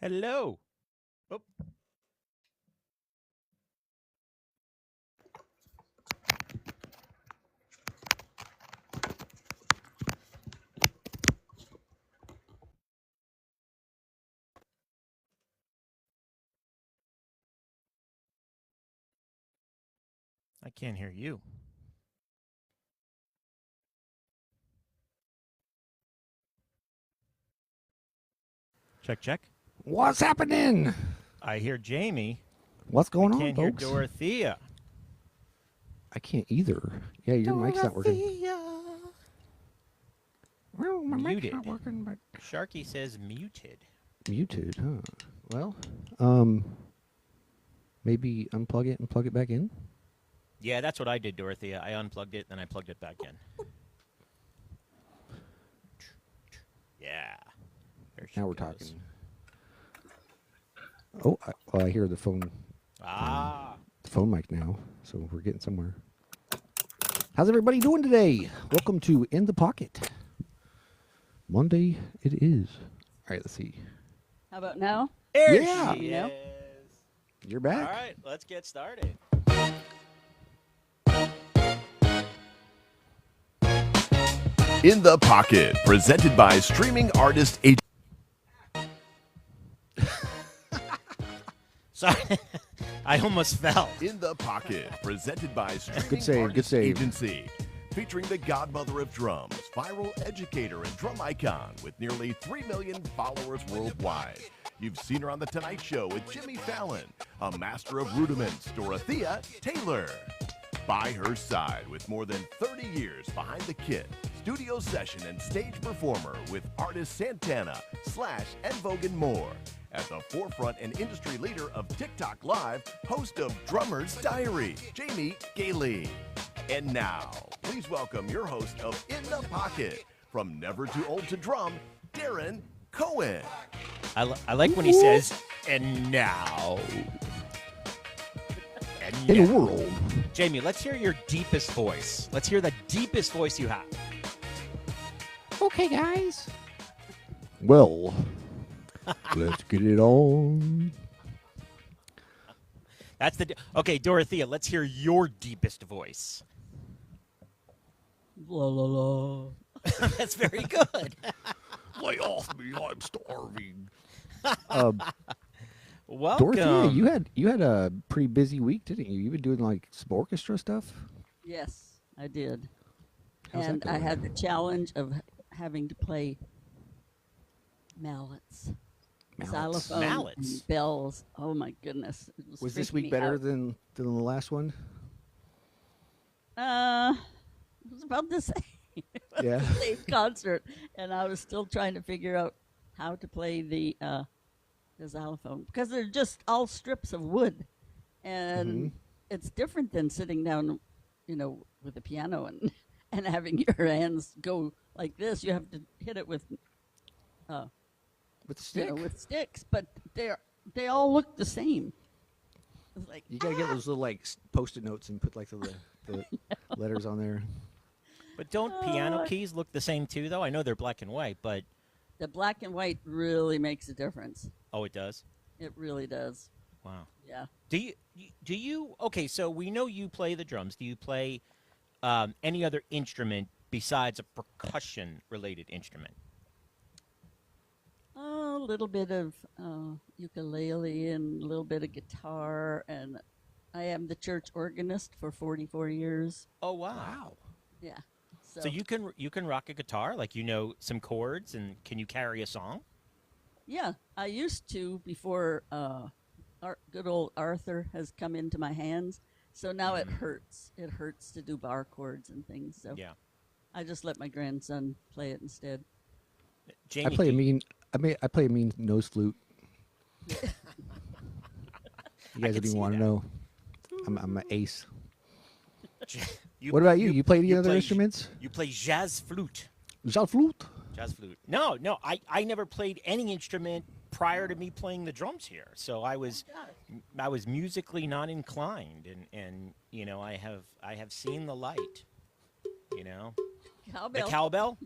Hello. Oh. I can't hear you. Check, check. What's happening? I hear Jaime. What's going I on, can't hear folks? Dorothea. I can't either. Yeah, your mic's not working. Well, my Muted. mic's not working, but Sharky says muted. muted, huh? Well, maybe unplug it and plug it back in. Yeah, that's what I did, Dorothea. I unplugged it, then I plugged it back in. Yeah. There she Now we're goes. talking. Oh, I hear the phone. The phone mic now, so we're getting somewhere. How's everybody doing today? Welcome to In the Pocket. Monday it is. All right, let's see. How about now? There Yeah. she You know? is. You're back. All right, let's get started. In the Pocket, presented by streaming artist Sorry, I almost fell. In the Pocket, presented by streaming Good save, artist good save. agency, featuring the godmother of drums, viral educator and drum icon with nearly 3 million followers worldwide. You've seen her on The Tonight Show with Jimmy Fallon, a master of rudiments, Dorothea Taylor. By her side, with more than 30 years behind the kit, studio session and stage performer with artist Santana, Slash, and Vogue and more. At the forefront and industry leader of TikTok Live, host of Drummer's Diary, Jaime Gehly. And now, please welcome your host of In the Pocket, from Never Too Old to Drum, Darren Cohen. I like when he says, and now. And In now. the world. Jaime, let's hear your deepest voice. Let's hear the deepest voice you have. Okay, guys. Well, let's get it on. That's the okay, Dorothea. Let's hear your deepest voice. La la la. That's very good. Lay off me, I'm starving. Welcome. Dorothea, you had a pretty busy week, didn't you? You've been doing like some orchestra stuff. Yes, I did. How's that And I going? had the challenge of having to play mallets. Xylophone Mallets? and bells. Oh my goodness. It Was this freaking week me better out. than the last one? It was about the same. Yeah. The same concert. And I was still trying to figure out how to play the xylophone. Because they're just all strips of wood. And it's different than sitting down, with a piano and having your hands go like this. You have to hit it with With the stick. with sticks, but they all look the same. It's like You gotta get those little like post-it notes and put like the letters on there. But don't piano keys look the same too, though? I know they're black and white, but the black and white really makes a difference. oh, it does. It really does. Wow. Yeah. Do you? Okay, so we know you play the drums. Do you play any other instrument besides a percussion-related instrument? A little bit of ukulele and a little bit of guitar, and I am the church organist for 44 years. Oh wow. Yeah. So you can rock a guitar, like some chords, and can you carry a song? Yeah, I used to before good old Arthur has come into my hands. So now it hurts. It hurts to do bar chords and things. So Yeah. I just let my grandson play it instead. Jaime, I play a mean nose flute. You guys could don't even see want to that. know. I'm an ace. You- What about you? You play any you other play- instruments? You play jazz flute. Jazz flute. Jazz flute. No, I never played any instrument prior to me playing the drums here. So I was musically not inclined, and I have seen the light. Cowbell. The cowbell.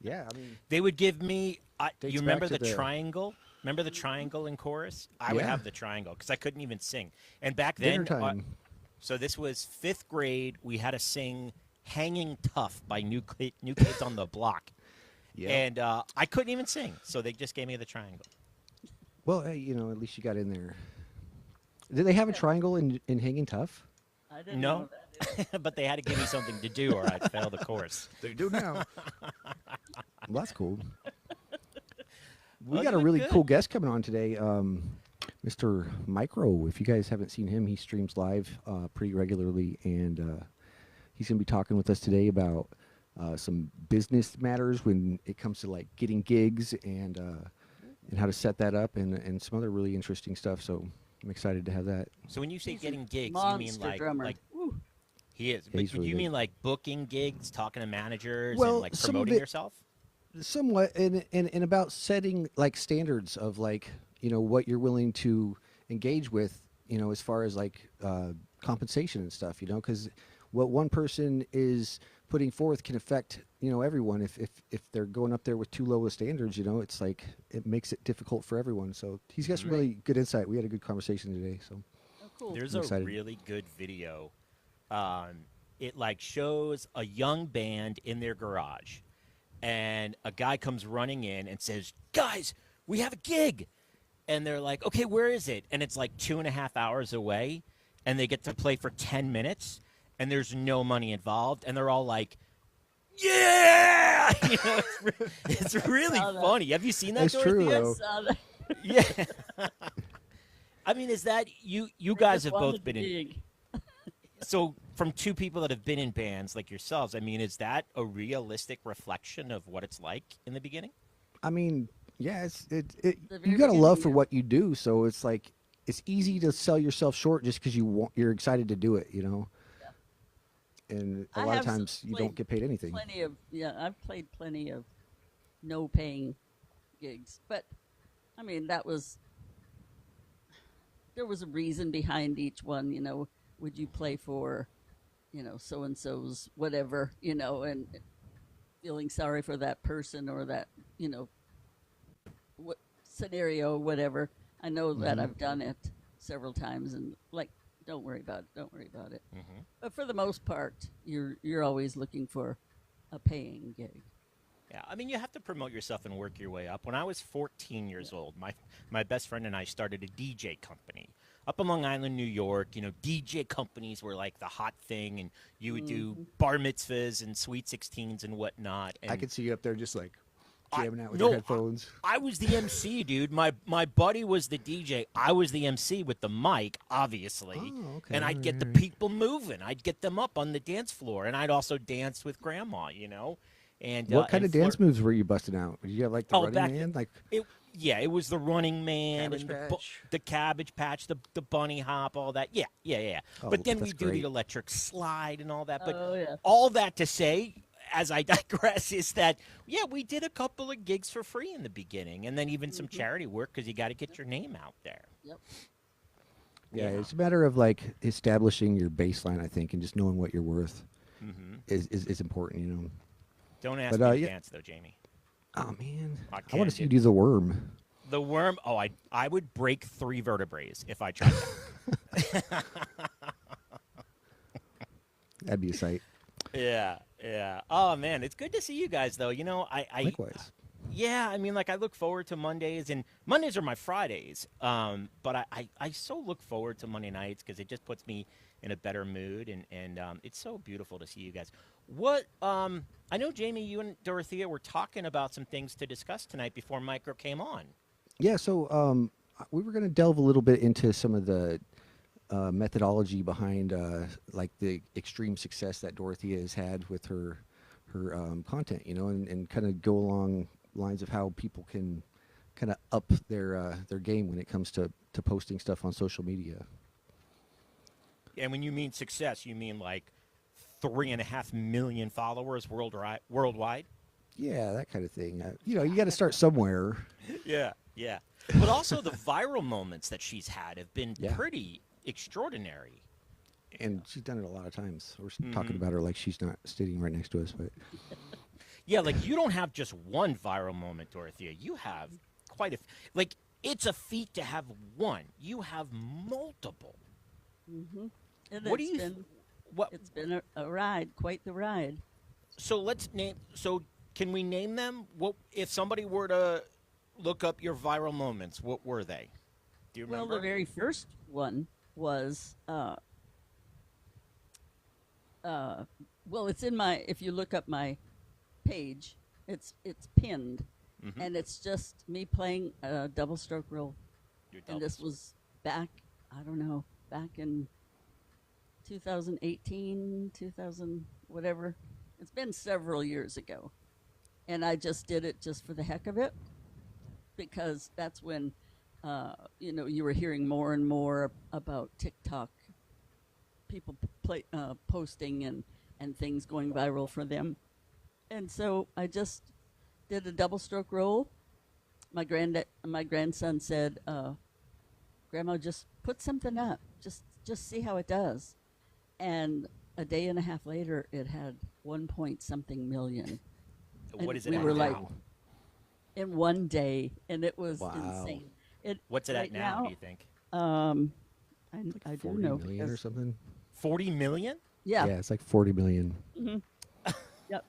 Yeah, I mean, They would give me. Dates You remember back the to the- triangle? Remember the triangle in chorus? I would Yeah. have the triangle because I couldn't even sing. And back Dinner then, time. so this was 5th grade. We had to sing "Hanging Tough" by New Kids on the Block, Yeah. and I couldn't even sing, so they just gave me the triangle. Well, hey, you know, at least you got in there. Did they have a triangle in Hanging Tough? I didn't No. know that. But they had to give me something to do, or I'd fail the course. They do now. Well, that's cool. We Well, got a doing really good. cool guest coming on today, Mr. Micro. If you guys haven't seen him, he streams live pretty regularly, and he's going to be talking with us today about some business matters when it comes to like getting gigs and how to set that up, and some other really interesting stuff. So I'm excited to have that. So when you say He's a getting gigs, you mean monster drummer. like Woo. he is. Yeah, But he's really you good. mean like booking gigs, talking to managers, Well, and like some of promoting it- yourself? Somewhat, and about setting like standards of like, you know, what you're willing to engage with, you know, as far as like compensation and stuff, you know, because what one person is putting forth can affect, you know, everyone. If they're going up there with too low of standards, you know, it's like it makes it difficult for everyone. So he's got some really good insight. We had a good conversation today. So Oh, cool. There's I'm a excited. really good video. It like shows a young band in their garage, and a guy comes running in and says, "Guys, we have a gig," and they're like, "Okay, where is it?" And it's like 2.5 hours away, and they get to play for 10 minutes, and there's no money involved, and they're all like, "Yeah!" You know, it's really saw that. funny. Have you seen that, That's true, Dorothea? though. Saw that. Yeah. I mean, is that you? You guys have Just both wanted been to in. dig. So, from two people that have been in bands like yourselves, I mean, is that a realistic reflection of what it's like in the beginning? I mean, yeah, The you very got a love beginning, for yeah. what you do, so it's like it's easy to sell yourself short just because you're excited to do it, you know. And a I lot of have times you played don't get paid anything. I've played plenty of no paying gigs, but I mean there was a reason behind each one. You know, would you play for, you know, so and so's whatever, you know, and feeling sorry for that person or that, you know, what scenario, whatever. I know that I've done it several times, and like, don't worry about it. Don't worry about it. But for the most part, you're always looking for a paying gig. Yeah, I mean, you have to promote yourself and work your way up. When I was 14 years old, my best friend and I started a DJ company up in Long Island, New York. You know, DJ companies were like the hot thing, and you would do bar mitzvahs and sweet 16s and whatnot. And I could see you up there just like jamming out with no, your headphones. I was the MC, dude. My buddy was the DJ. I was the MC with the mic, obviously. Oh, okay. And I'd get the Alright. people moving. I'd get them up on the dance floor, and I'd also dance with Grandma, you know. And What kind and of dance moves were you busting out? Did you have like the Oh, Running back Man? Like it was the Running Man Cabbage and Patch? the Cabbage Patch, the Bunny Hop, all that. Yeah. Oh, But then we that's do great. the electric slide and all that. But Oh, yeah. all that to say, as I digress, is that yeah, we did a couple of gigs for free in the beginning, and then even some charity work because you got to get your name out there. Yep. yeah, Yeah. it's a matter of like establishing your baseline, I think, and just knowing what you're worth is important, you know. Don't ask But, me to yeah. dance though, Jamie. Oh man, I I want can't to see you do- do the worm. The worm. Oh, I would break 3 vertebrae if I tried that. That'd be a sight. Yeah. Oh man, it's good to see you guys though. You know, I Likewise. Yeah, I mean, like I look forward to Mondays, and Mondays are my Fridays. But I so look forward to Monday nights because it just puts me in a better mood, and it's so beautiful to see you guys. What I know, Jamie, you and Dorothea were talking about some things to discuss tonight before Micro came on. Yeah, so we were going to delve a little bit into some of the methodology behind like the extreme success that Dorothea has had with her content, you know, and kind of go along lines of how people can kind of up their game when it comes to posting stuff on social media. And when you mean success, you mean like 3.5 million followers worldwide? Yeah, that kind of thing. You know, you got to start somewhere. Yeah. But also the viral moments that she's had have been Yeah. pretty extraordinary. And she's done it a lot of times. We're talking about her like she's not sitting right next to us, but Yeah, like you don't have just one viral moment, Dorothea. You have quite a like it's a feat to have one. You have multiple. And What do it's you? been, What? it's been a ride, quite the ride. So let's name. So can we name them? What if somebody were to look up your viral moments? What were they? Do you Well, remember? the very first one was, well, it's in my. If you look up my page, it's pinned, and it's just me playing a double stroke roll. Your And this was back, I don't know, back in 2018, 2000, whatever. It's been several years ago. And I just did it just for the heck of it, because that's when, you were hearing more and more about TikTok, people posting and things going viral for them. And so I just did a double stroke roll. My grandson said, Grandma, just put something up. Just see how it does. And a day and a half later, it had 1-point-something million. What is it? We at were now? like, in one day, and it was Wow. insane. What's it right at now? Do you think? I do 40 know million or because, something. 40 million? yeah, It's like 40 million. yep,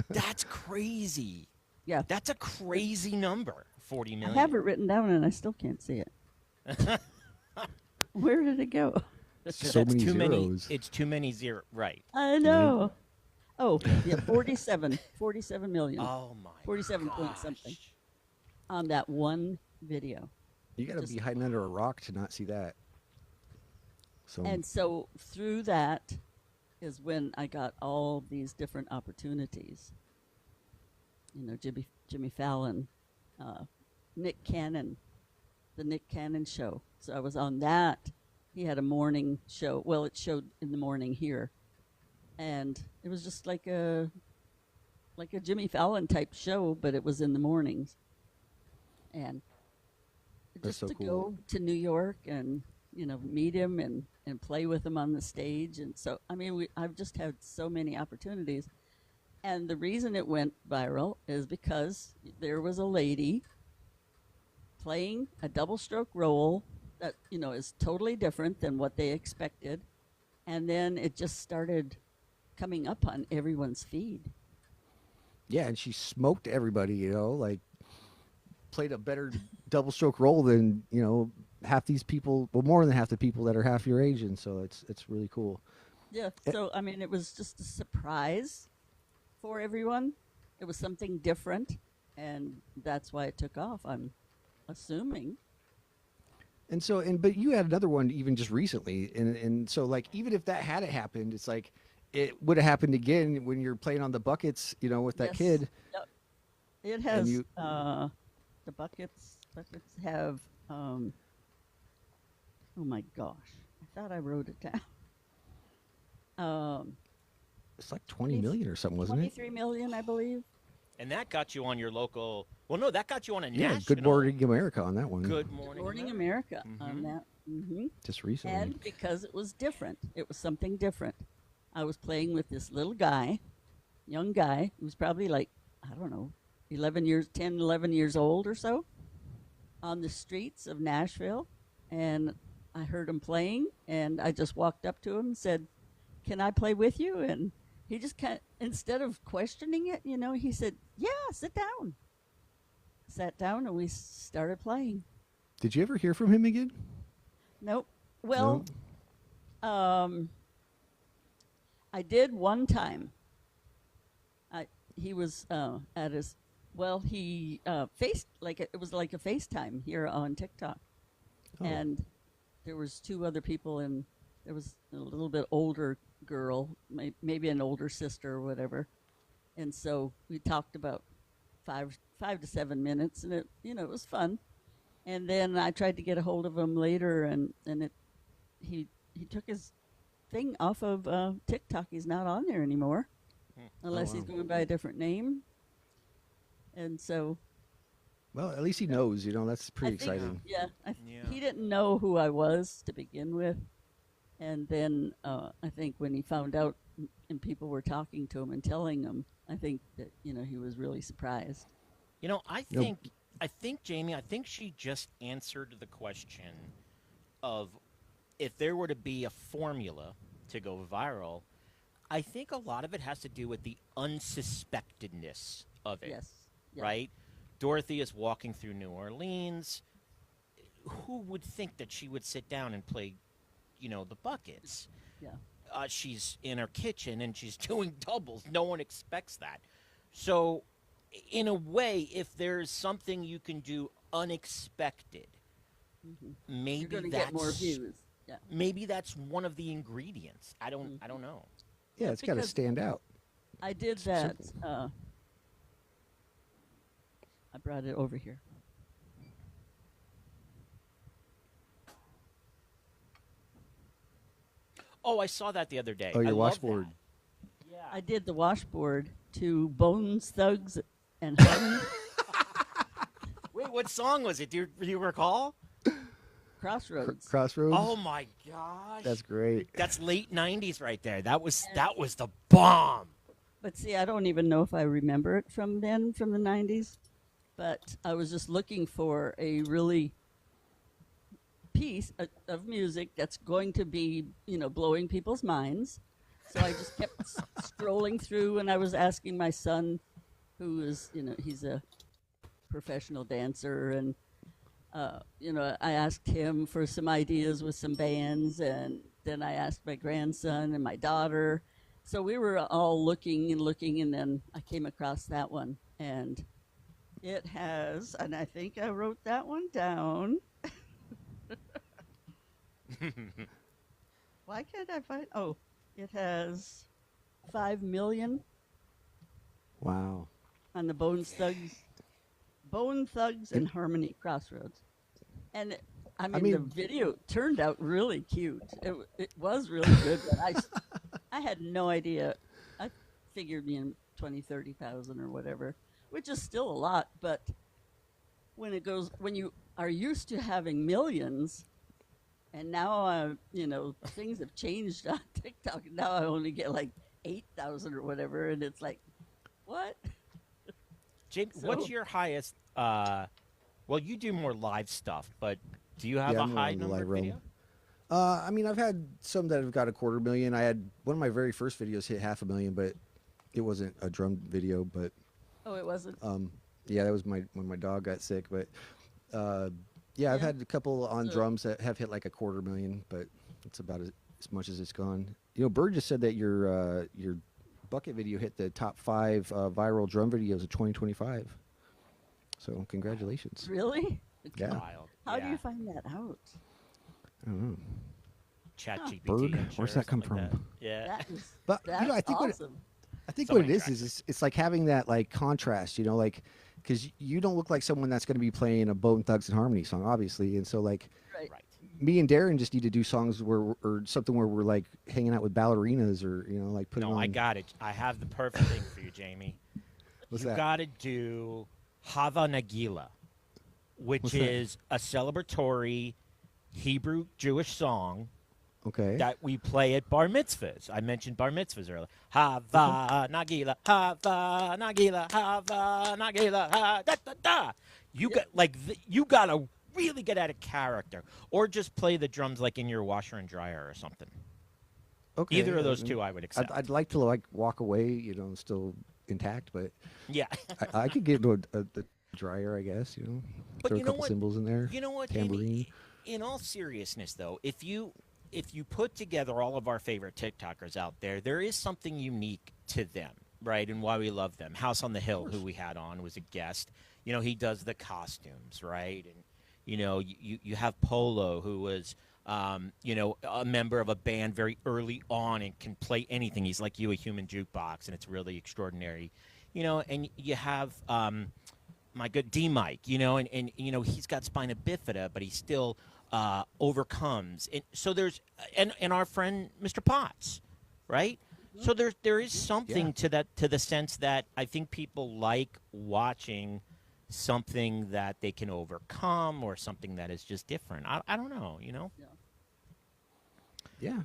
That's crazy. yeah. That's a crazy number. 40 I million. have it written down, and I still can't see it. Where did it go? So many too many. zeros. It's too many zero. Right. I know. Oh, yeah, 47 million. Oh my. 47 point gosh. something on that one video. You got to Just- be hiding under a rock to not see that. So And so through that is when I got all these different opportunities. Jimmy Fallon, Nick Cannon, the Nick Cannon show. So I was on that. He had a morning show. Well, it showed in the morning here, and it was just like a Jimmy Fallon type show, but it was in the mornings. And That's just so to cool. go to New York and meet him and play with him on the stage. And so I've just had so many opportunities. And the reason it went viral is because there was a lady playing a double stroke roll that is totally different than what they expected, and then it just started coming up on everyone's feed. yeah, and she smoked everybody. Like played a better double stroke roll than half these people. Well, more than half the people that are half your age, and so it's really cool. Yeah, so it was just a surprise for everyone. It was something different, and that's why it took off, I'm assuming. And so, but you had another one even just recently, and so like even if that hadn't happened, it's like it would have happened again when you're playing on the buckets, with that Yes. kid. Yep. It has you- the buckets have oh my gosh, I thought I wrote it down. It's like 20 million or something, wasn't it? 23 million, I believe. And that got you on your local. Well, no, that got you on a Yeah, national. Good Morning America on that one. Good morning. Morning America on Mhm. that. Just recently. And because it was different, it was something different. I was playing with this little guy, young guy, who was probably like, I don't know, 11 years old or so, on the streets of Nashville. And I heard him playing, and I just walked up to him and said, "Can I play with you?" And he just instead of questioning it, he said, "Yeah, sit down." Sat down, and we started playing. Did you ever hear from him again? Nope. Well, I did one time. He was at his. Well, he faced it was like a FaceTime here on TikTok, Oh. and there was two other people, and there was a little bit older girl, maybe an older sister or whatever, and so we talked about 5 to 7 minutes, and it was fun. And then I tried to get a hold of him later, and he took his thing off of TikTok. He's not on there anymore, unless he's wow. going by a different name. And so Well, at least he knows. That's pretty I think- exciting. Yeah, Yeah. he didn't know who I was to begin with, and then I think when he found out and people were talking to him and telling him, I think that he was really surprised. I Nope. think I think, Jamie, I think she just answered the question of if there were to be a formula to go viral, I think a lot of it has to do with the unsuspectedness of it, Yes. Yeah. right? Dorothea is walking through New Orleans. Who would think that she would sit down and play, the buckets? Yeah. She's in her kitchen and she's doing doubles. No one expects that. So, in a way, if there's something you can do unexpected, maybe You're going to that's get more views. Yeah. maybe that's one of the ingredients. I don't know. Yeah, it's got to because- stand out. I did that. I brought it over here. Oh, I saw that the other day. Oh, your I love washboard. that. Yeah. I did the washboard to Bones, Thugs, and Harmony. Wait, what song was it? Do you recall? Crossroads. Crossroads. Oh my gosh. That's great. That's late 90s right there. That was the bomb. But see, I don't even know if I remember it from then, from the 90s. But I was just looking for a really piece of music that's going to be, blowing people's minds. So I just kept scrolling through, and I was asking my son, who is, he's a professional dancer, and, I asked him for some ideas with some bands, and then I asked my grandson and my daughter. So we were all looking, and then I came across that one, and it has, and I think I wrote that one down. Why can't I find? Oh, it has 5 million Wow. on the Bone Thugs and Harmony Crossroads, and I mean the video turned out really cute. It was really good, but I had no idea. I figured 20,000-30,000 or whatever, which is still a lot, but when you are used to having millions. And now, things have changed on TikTok. Now I only get like 8,000 or whatever, and it's like, what? James, So- what's your highest? Well, you do more live stuff, but do you have Yeah, a I'm more high in the number live realm. video? I've had some that have got 250,000. I had one of my very first videos hit 500,000, but it wasn't a drum video. But Oh, it wasn't. yeah, that was when my dog got sick. But yeah, I've Yeah. had a couple on So- drums that have hit like 250,000, but it's about as much as it's gone. Bird just said that your bucket video hit the top 5 viral drum videos of 2025. So congratulations. Really? Yeah. Wild. How do Yeah. you find that out? I don't know. ChatGPT? Bird? I'm sure, Where's that come something like from? that. Yeah. That is, But that's I think awesome. I think Somebody what it tracked is it's like having that like contrast, like because you don't look like someone that's going to be playing a Bone Thugs and Harmony song, obviously, and so like Right. Right. me and Darren just need to do songs or something where we're like hanging out with ballerinas or like putting No, on. I got it. I have the perfect thing for you, Jamie. What's you that? got to do Hava Nagila, which What's that? is a celebratory Hebrew Jewish song Okay. that we play at bar mitzvahs. I mentioned bar mitzvahs earlier. Hava Nagila, Hava Nagila, Hava Nagila, ha da da da. You gotta really get out of character, or just play the drums like in your washer and dryer or something. Okay. Either of those two, I would accept. I'd like to like walk away, still intact, but Yeah. I could get into the dryer, I guess. But Throw you a know couple what? cymbals in there. You know what, Tambourine. Jamie? In all seriousness, though, if you put together all of our favorite TikTokers out there, there is something unique to them, right? And why we love them. House on the Hill, who we had on, was a guest. He does the costumes, right? And you have Polo, who was a member of a band very early on and can play anything. He's like you, a human jukebox, and it's really extraordinary. And you have my good D-Mike, and he's got spina bifida, but he still overcomes. And so there's and our friend Mr. Potts, right? So there is something Yeah. to that, to the sense that I think people like watching something that they can overcome or something that is just different. I don't know, Yeah.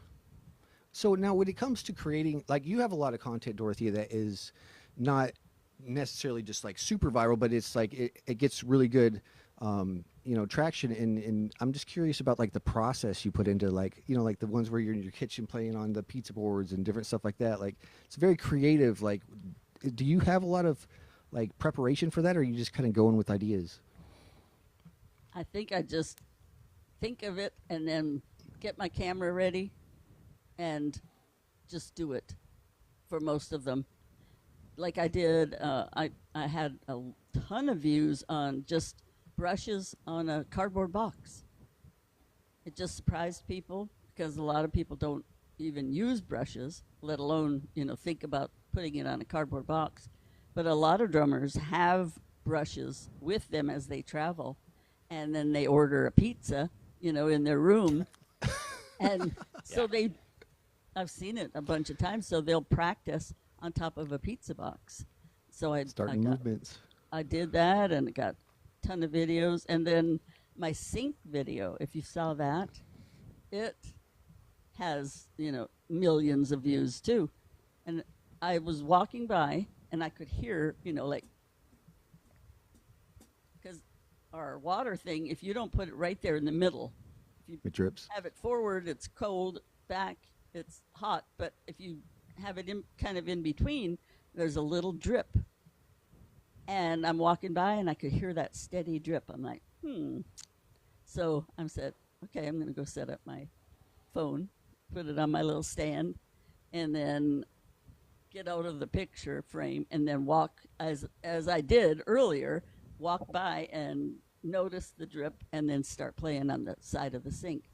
So now when it comes to creating, like you have a lot of content, Dorothea, that is not necessarily just like super viral, but it's like it gets really good, traction. And I'm just curious about like the process you put into like, like the ones where you're in your kitchen playing on the pizza boards and different stuff like that. Like it's very creative. Like, do you have a lot of like preparation for that, or are you just kind of going with ideas? I think I just think of it and then get my camera ready and just do it for most of them. Like I did, I had a ton of views on just brushes on a cardboard box. It just surprised people because a lot of people don't even use brushes, let alone, think about putting it on a cardboard box. But a lot of drummers have brushes with them as they travel, and then they order a pizza, in their room. And so I've seen it a bunch of times, so they'll practice on top of a pizza box. So I movements. I did that and got a ton of videos. And then my sync video, if you saw that, it has, millions of views too. And I was walking by and I could hear, because our water thing, if you don't put it right there in the middle, if it drips. Have it forward, it's cold, back, it's hot. But if you have it kind of in between, there's a little drip. And I'm walking by and I could hear that steady drip. I'm like, So I said, okay, I'm going to go set up my phone, put it on my little stand, and then get out of the picture frame and then walk, as I did earlier, walk by and notice the drip and then start playing on the side of the sink.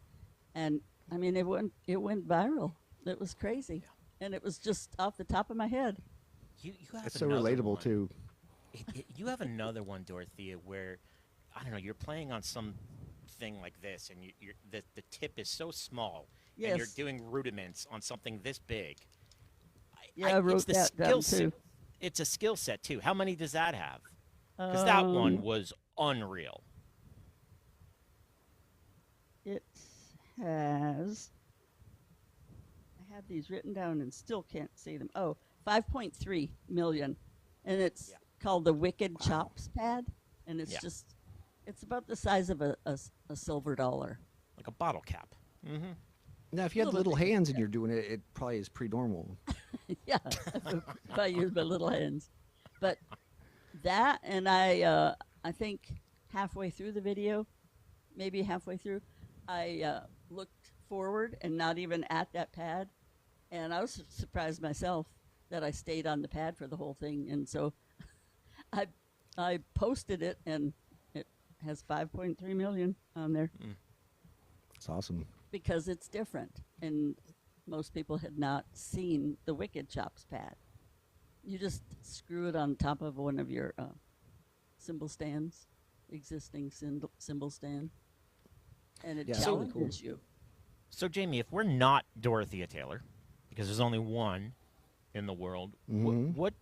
And I mean, it went viral. It was crazy. And it was just off the top of my head. You have It's so another relatable one. too. You have another one, Dorothea, where I don't know. You're playing on something like this, and the tip is so small, Yes. and you're doing rudiments on something this big. Yeah, I wrote it's the that skill down set. too. It's a skill set too. How many does that have? Because that one was unreal. It has. I have these written down and still can't see them. 5.3 million. And it's called the Wicked Chops Pad. And it's it's about the size of a silver dollar. Like a bottle cap. Mm-hmm. Now, if you had the little hands and you're doing it, it probably is pretty normal. Yeah, if I use my little hands. But that, and I think halfway through the video, maybe halfway through, I looked forward and not even at that pad. And I was surprised myself that I stayed on the pad for the whole thing. And so I posted it, and it has 5.3 million on there. It's awesome. Because it's different, and most people had not seen the Wicked Chops pad. You just screw it on top of one of your cymbal stands, existing cymbal stand, and it challenges you. So, Jamie, if we're not Dorothea Taylor, because there's only one in the world, what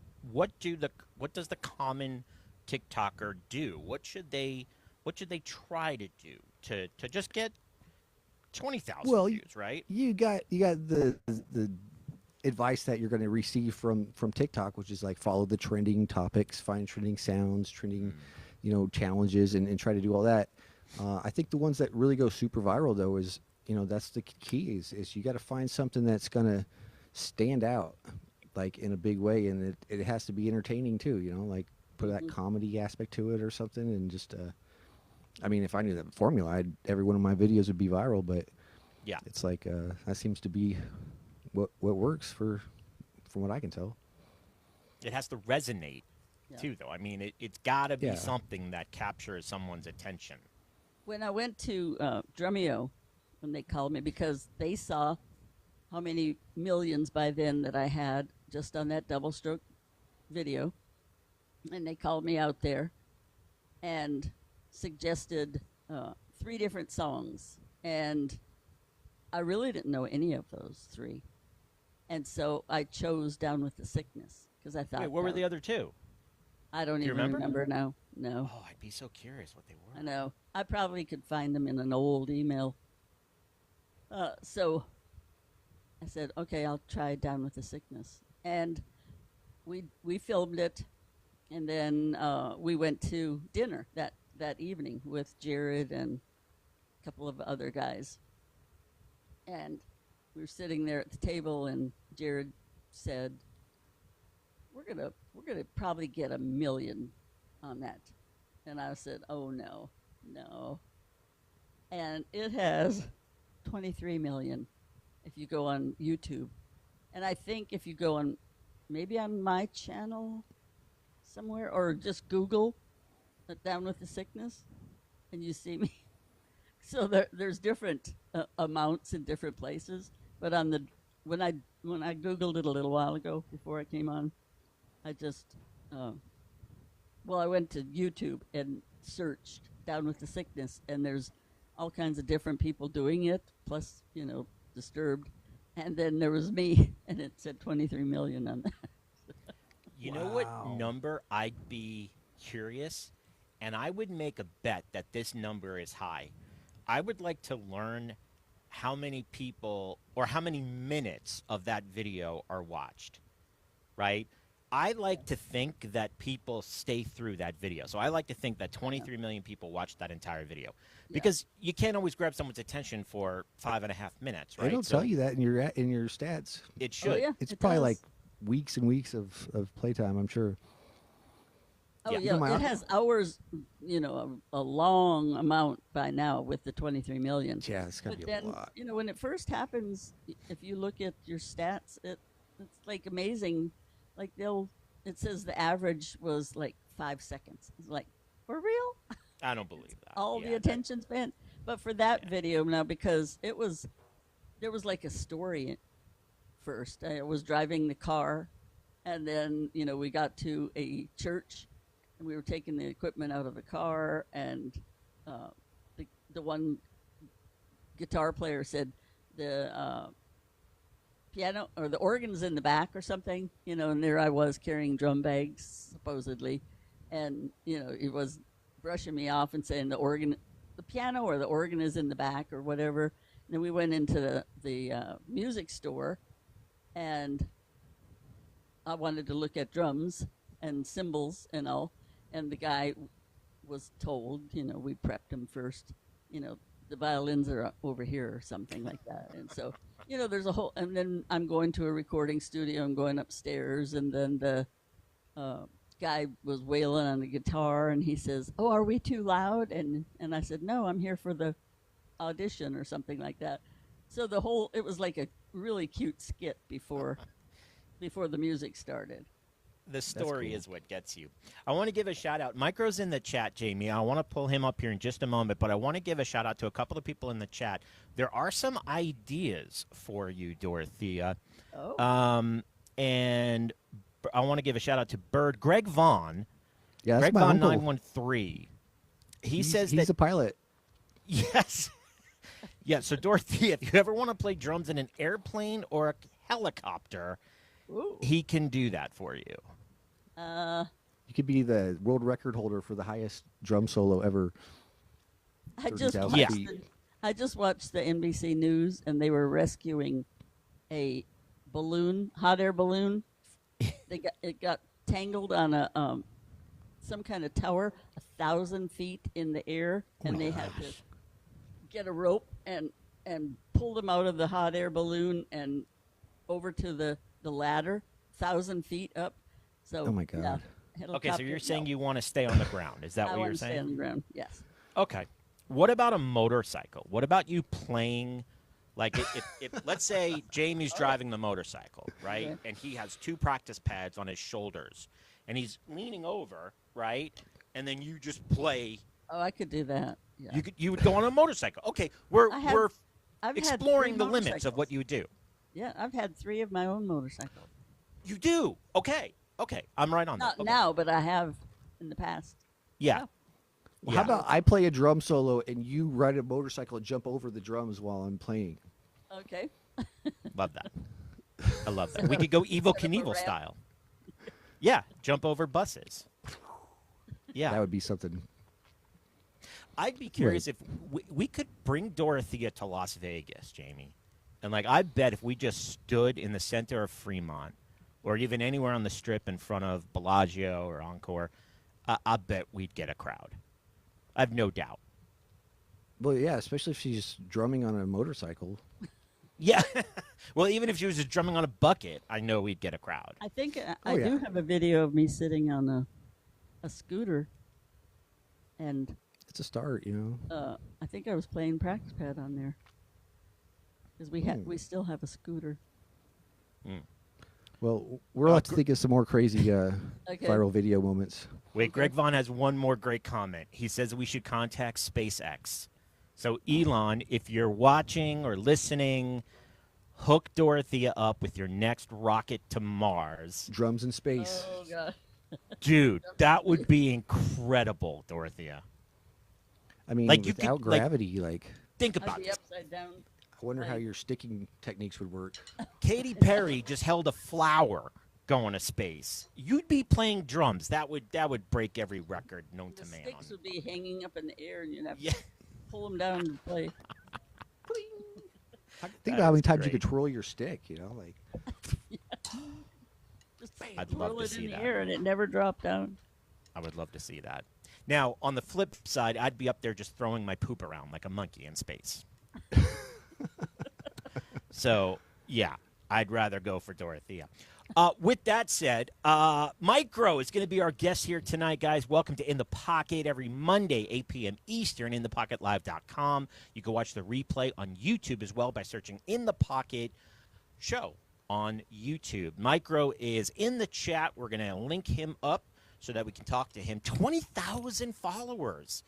does the common TikToker do? What should they try to do to just get 20,000 views, right? You got the advice that you're going to receive from TikTok, which is like follow the trending topics, find trending sounds, trending, challenges, and try to do all that. I think the ones that really go super viral though is, that's the key is you got to find something that's going to stand out like in a big way, and it has to be entertaining too, like put that comedy aspect to it or something, and just I mean, if I knew that formula, every one of my videos would be viral. But yeah, it's like that seems to be what works from what I can tell. It has to resonate too, though. I mean, it's got to be something that captures someone's attention. When I went to Drumeo, when they called me, because they saw how many millions by then that I had just on that double stroke video, and they called me out there and suggested 3 different songs, and I really didn't know any of those 3, and so I chose Down with the Sickness because I thought. Wait, what were the other 2? I don't even remember now. No. Oh, I'd be so curious what they were. I know. I probably could find them in an old email. So I said, okay, I'll try Down with the Sickness, and we filmed it, And then we went to dinner that evening with Jared and a couple of other guys. And we were sitting there at the table, and Jared said, we're gonna probably get 1 million on that. And I said, oh, no. And it has 23 million if you go on YouTube. And I think if you go on, maybe on my channel somewhere, or just Google Down with the Sickness, and you see me. So there's different amounts in different places. But when I Googled it a little while ago before I came on, I just, I went to YouTube and searched Down with the Sickness, and there's all kinds of different people doing it, plus, Disturbed. And then there was me, and it said 23 million on that. You know what number I'd be curious? And I would make a bet that this number is high. I would like to learn how many people or how many minutes of that video are watched, right? I like to think that people stay through that video. So I like to think that 23 million people watched that entire video, because you can't always grab someone's attention for 5.5 minutes, right? They don't tell you that in your stats. It should. Oh, yeah, It's it probably does. like weeks and weeks of playtime, I'm sure. Oh, Yeah. yeah, it has hours, a long amount by now with the 23 million. Yeah, it's got to But be a then, lot. when it first happens, if you look at your stats, it's like amazing. Like it says the average was like 5 seconds. It's like, for real? I don't believe that. All Yeah, the attention span. But for that video now, because there was like a story first. I was driving the car, and then, we got to a church, and we were taking the equipment out of the car, and the one guitar player said the piano or the organ's in the back or something, and there I was carrying drum bags supposedly, and he was brushing me off and saying the piano or the organ is in the back or whatever. And then we went into the music store, and I wanted to look at drums and cymbals and all, and the guy was told, we prepped him first, the violins are over here or something like that. And so, there's a whole, and then I'm going to a recording studio, I'm going upstairs, and then the guy was wailing on the guitar, and he says, oh, are we too loud? And I said, no, I'm here for the audition or something like that. So it was like a really cute skit before the music started. The story is what gets you. I want to give a shout out. Micro's in the chat, Jamie. I want to pull him up here in just a moment, but I want to give a shout out to a couple of people in the chat. There are some ideas for you, Dorothea. Oh. And I want to give a shout out to Bird. Greg Vaughn. Yeah, that's Greg my Vaughn uncle. 913. He's He's a pilot. Yes. Yeah, so Dorothea, if you ever want to play drums in an airplane or a helicopter, Ooh. he can do that for you. You could be the world record holder for the highest drum solo ever. I just 30,000 watched feet. I just watched the NBC News, and they were rescuing a balloon, hot air balloon. It got tangled on a some kind of tower, 1,000 feet in the air, and they had to get a rope and pull them out of the hot air balloon and over to the ladder, 1,000 feet up. So, Oh, my God. yeah, Okay, so you're helicopter, saying no. you want to stay on the ground. Is that I what want you're to stay saying? on the ground. Yes. Okay. What about a motorcycle? What about you playing, like, if let's say Jamie's driving the motorcycle, right? Okay. And he has 2 practice pads on his shoulders, and he's leaning over, right? And then you just play. Oh, I could do that. Yeah. You would go on a motorcycle. Okay, we're I've had exploring 3 the limits of what motorcycles. you would do. Yeah, I've had 3 of my own motorcycles. You do. Okay. I'm right on Not that. Okay. now, but I have in the past. Yeah. Well, Yeah. how about I play a drum solo and you ride a motorcycle and jump over the drums while I'm playing? Okay. Love that. I love that. We could go Evel Set up a Knievel ramp. style. Yeah, jump over buses. Yeah. That would be something. I'd be curious if we could bring Dorothea to Las Vegas, Jamie. And, like, I bet if we just stood in the center of Fremont or even anywhere on the Strip in front of Bellagio or Encore, I bet we'd get a crowd. I have no doubt. Well, yeah, especially if she's drumming on a motorcycle. Yeah. Well, even if she was just drumming on a bucket, I know we'd get a crowd. I think Oh, I yeah. do have a video of me sitting on a scooter, and It's a start, you know. I think I was playing practice pad on there because we still have a scooter. Well, we'll have to think of some more crazy Okay. viral video moments. Wait, Greg Vaughn has one more great comment. He says we should contact SpaceX. So, Elon, if you're watching or listening, hook Dorothea up with your next rocket to Mars. Drums in space. Oh god! Dude, that would be incredible, Dorothea. I mean, Like, you could, without like- gravity, like, Think I'd about be this. upside down. I wonder how Right. your sticking techniques would work. Katy Perry just held a flower going to space. You'd be playing drums. That would break every record known The to man. sticks would be hanging up in the air, and you'd have Yeah. to pull them down and play. Think That about how many is times you great. could twirl your stick, you know? Like, Just I'd love twirl to it see in the that. air, and it never dropped down. I would love to see that. Now, on the flip side, I'd be up there just throwing my poop around like a monkey in space. So, yeah, I'd rather go for Dorothea. With that said, Micro is going to be our guest here tonight, guys. Welcome to In the Pocket every Monday, 8 p.m. Eastern, inthepocketlive.com. You can watch the replay on YouTube as well by searching In the Pocket Show on YouTube. Micro is in the chat. We're going to link him up so that we can talk to him. 20,000 followers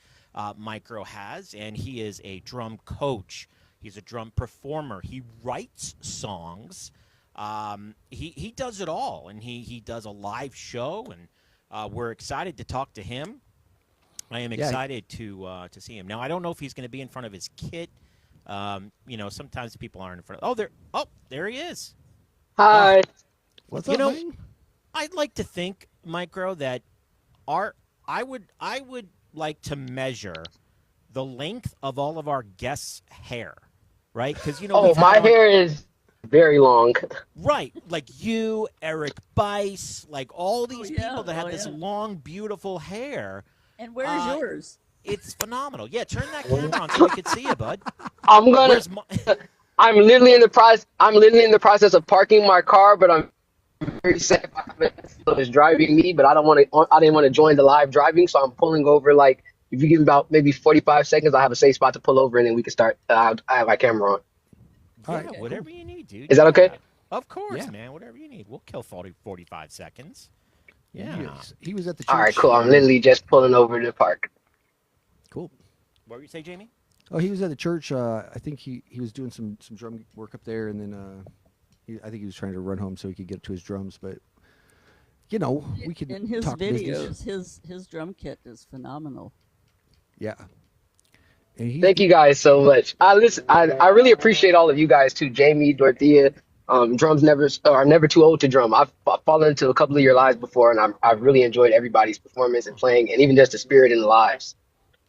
Micro has, and he is a drum coach. He's a drum performer. He writes songs. He does it all, and he does a live show, and we're excited to talk to him. I am excited to see him. Now, I don't know if he's going to be in front of his kit. You know, sometimes people aren't in front of. There he is. Hi. what's You up, know, man? I'd like to think, Micro, that I would like to measure the length of all of our guests' hair, right? Because Oh, my hair is very long. right, like you, Eric Bice, like all these yeah. people that have Oh, this yeah. long, beautiful hair. And where's yours? It's phenomenal. Yeah, turn that camera on so we can see you, bud. I'm gonna. Where's my? I'm literally in the process. I'm literally in the process of parking my car, but I'm very sad is driving me. But I don't want to. I didn't want to join the live driving, so I'm pulling over. Like, if you give me about maybe 45 seconds, I have a safe spot to pull over, and then we can start. I have my camera on. All Yeah, right, whatever you need, dude. Is that okay? Yeah. Of course, Yeah. man. Whatever you need. We'll kill 45 seconds. Yeah. He was at the church. All right, cool. I'm literally just pulling over to the park. Cool. What were you say, Jamie? Oh, he was at the church. I think he was doing some drum work up there, and then I think he was trying to run home so he could get to his drums. But you know, we could In his talk videos, business. his drum kit is phenomenal. Yeah. And he, Thank you guys so much. I really appreciate all of you guys too. Jamie, Dorothea, drums I'm never too old to drum. I've fallen into a couple of your lives before, and I've really enjoyed everybody's performance and playing, and even just the spirit in the lives.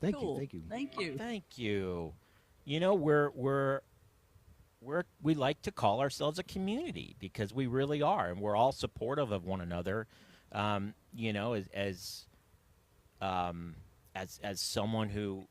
Thank Cool. you, thank you. Thank you. Thank you. You know, we like to call ourselves a community because we really are, and we're all supportive of one another. You know, as someone who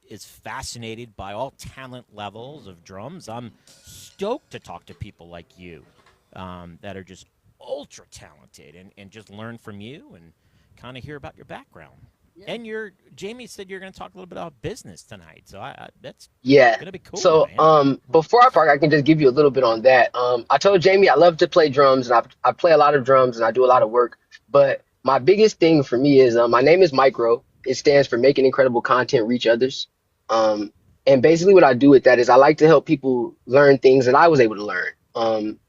is fascinated by all talent levels of drums, I'm stoked to talk to people like you that are just ultra talented and just learn from you and kind of hear about your background. Yeah. And Jamie said you're going to talk a little bit about business tonight, so that's Yeah. going to be cool. So, man. before I park, I can just give you a little bit on that. I told Jamie I love to play drums, and I play a lot of drums, and I do a lot of work. But my biggest thing for me is my name is Micro. It stands for Making Incredible Content Reach Others. And basically what I do with that is I like to help people learn things that I was able to learn.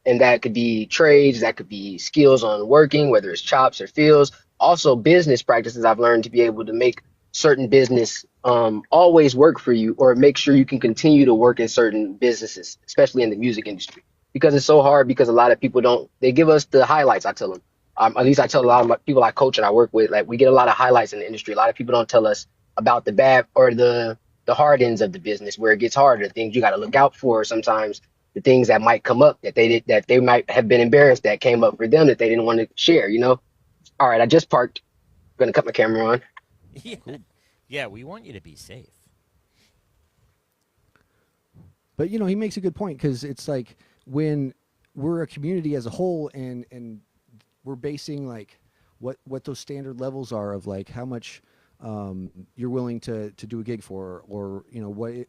And that could be trades, that could be skills on working, whether it's chops or feels. Also business practices I've learned to be able to make certain business always work for you, or make sure you can continue to work in certain businesses, especially in the music industry. Because it's so hard, because a lot of people they give us the highlights, I tell them. At least I tell a lot of my people I coach and I work with, like, we get a lot of highlights in the industry. A lot of people don't tell us about the bad or the hard ends of the business, where it gets harder, things you got to look out for sometimes. the things that might come up that they might have been embarrassed that came up for them that they didn't want to share, you know? All right, I just parked. I'm gonna cut my camera on. Yeah. Yeah, we want you to be safe. But he makes a good point, because it's like when we're a community as a whole, and we're basing like what those standard levels are of like how much you're willing to do a gig for, or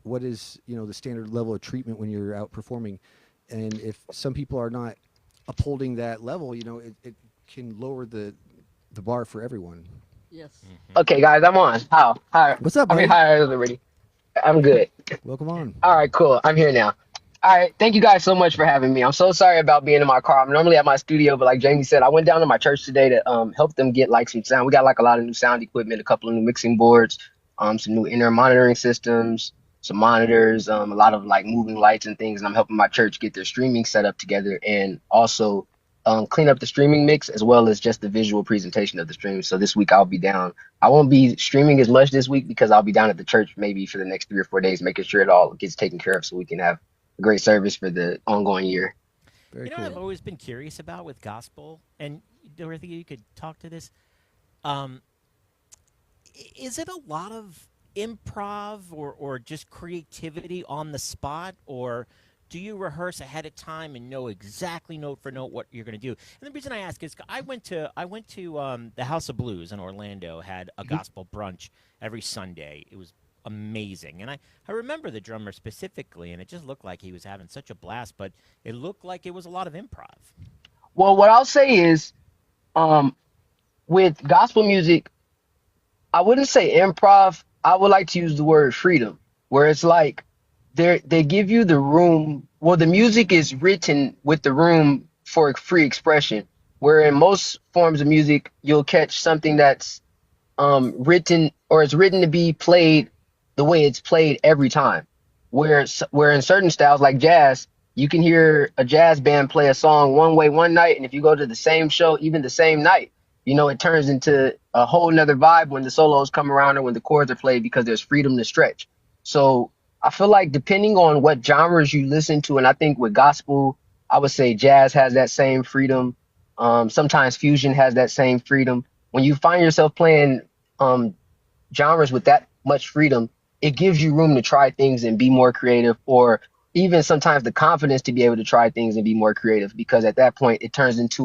what is the standard level of treatment when you're out performing, and if some people are not upholding that level, it can lower the bar for everyone. Yes. Okay, guys, I'm on. How? Hi. What's up, I mean, buddy? hi, everybody. I'm good. Welcome on. All right, cool. I'm here now. All right, thank you guys so much for having me. I'm so sorry about being in my car. I'm normally at my studio, but like Jamie said, I went down to my church today to help them get like some sound. We got like a lot of new sound equipment, a couple of new mixing boards, some new inner monitoring systems, some monitors, a lot of like moving lights and things. And I'm helping my church get their streaming set up together, and also clean up the streaming mix as well as just the visual presentation of the stream. So this week I'll be down. I won't be streaming as much this week because I'll be down at the church maybe for the next 3 or 4 days, making sure it all gets taken care of so we can have a great service for the ongoing year. Very What cool. I've always been curious about with gospel, and Dorothea, you could talk to this. Is it a lot of improv or just creativity on the spot, or do you rehearse ahead of time and know exactly note for note what you're going to do? And the reason I ask is I went to the House of Blues in Orlando, had a gospel brunch every Sunday. It was amazing, and I remember the drummer specifically, and it just looked like he was having such a blast, but it looked like it was a lot of improv. Well, what I'll say is, with gospel music, I wouldn't say improv. I would like to use the word freedom, where it's like they give you the room. Well, the music is written with the room for free expression, where in most forms of music, you'll catch something that's written, or it's written to be played the way it's played every time. Where in certain styles like jazz, you can hear a jazz band play a song one way one night, and if you go to the same show, even the same night, it turns into a whole nother vibe when the solos come around or when the chords are played, because there's freedom to stretch. So I feel like depending on what genres you listen to, and I think with gospel, I would say jazz has that same freedom. Sometimes fusion has that same freedom. When you find yourself playing genres with that much freedom, it gives you room to try things and be more creative, or even sometimes the confidence to be able to try things and be more creative, because at that point it turns into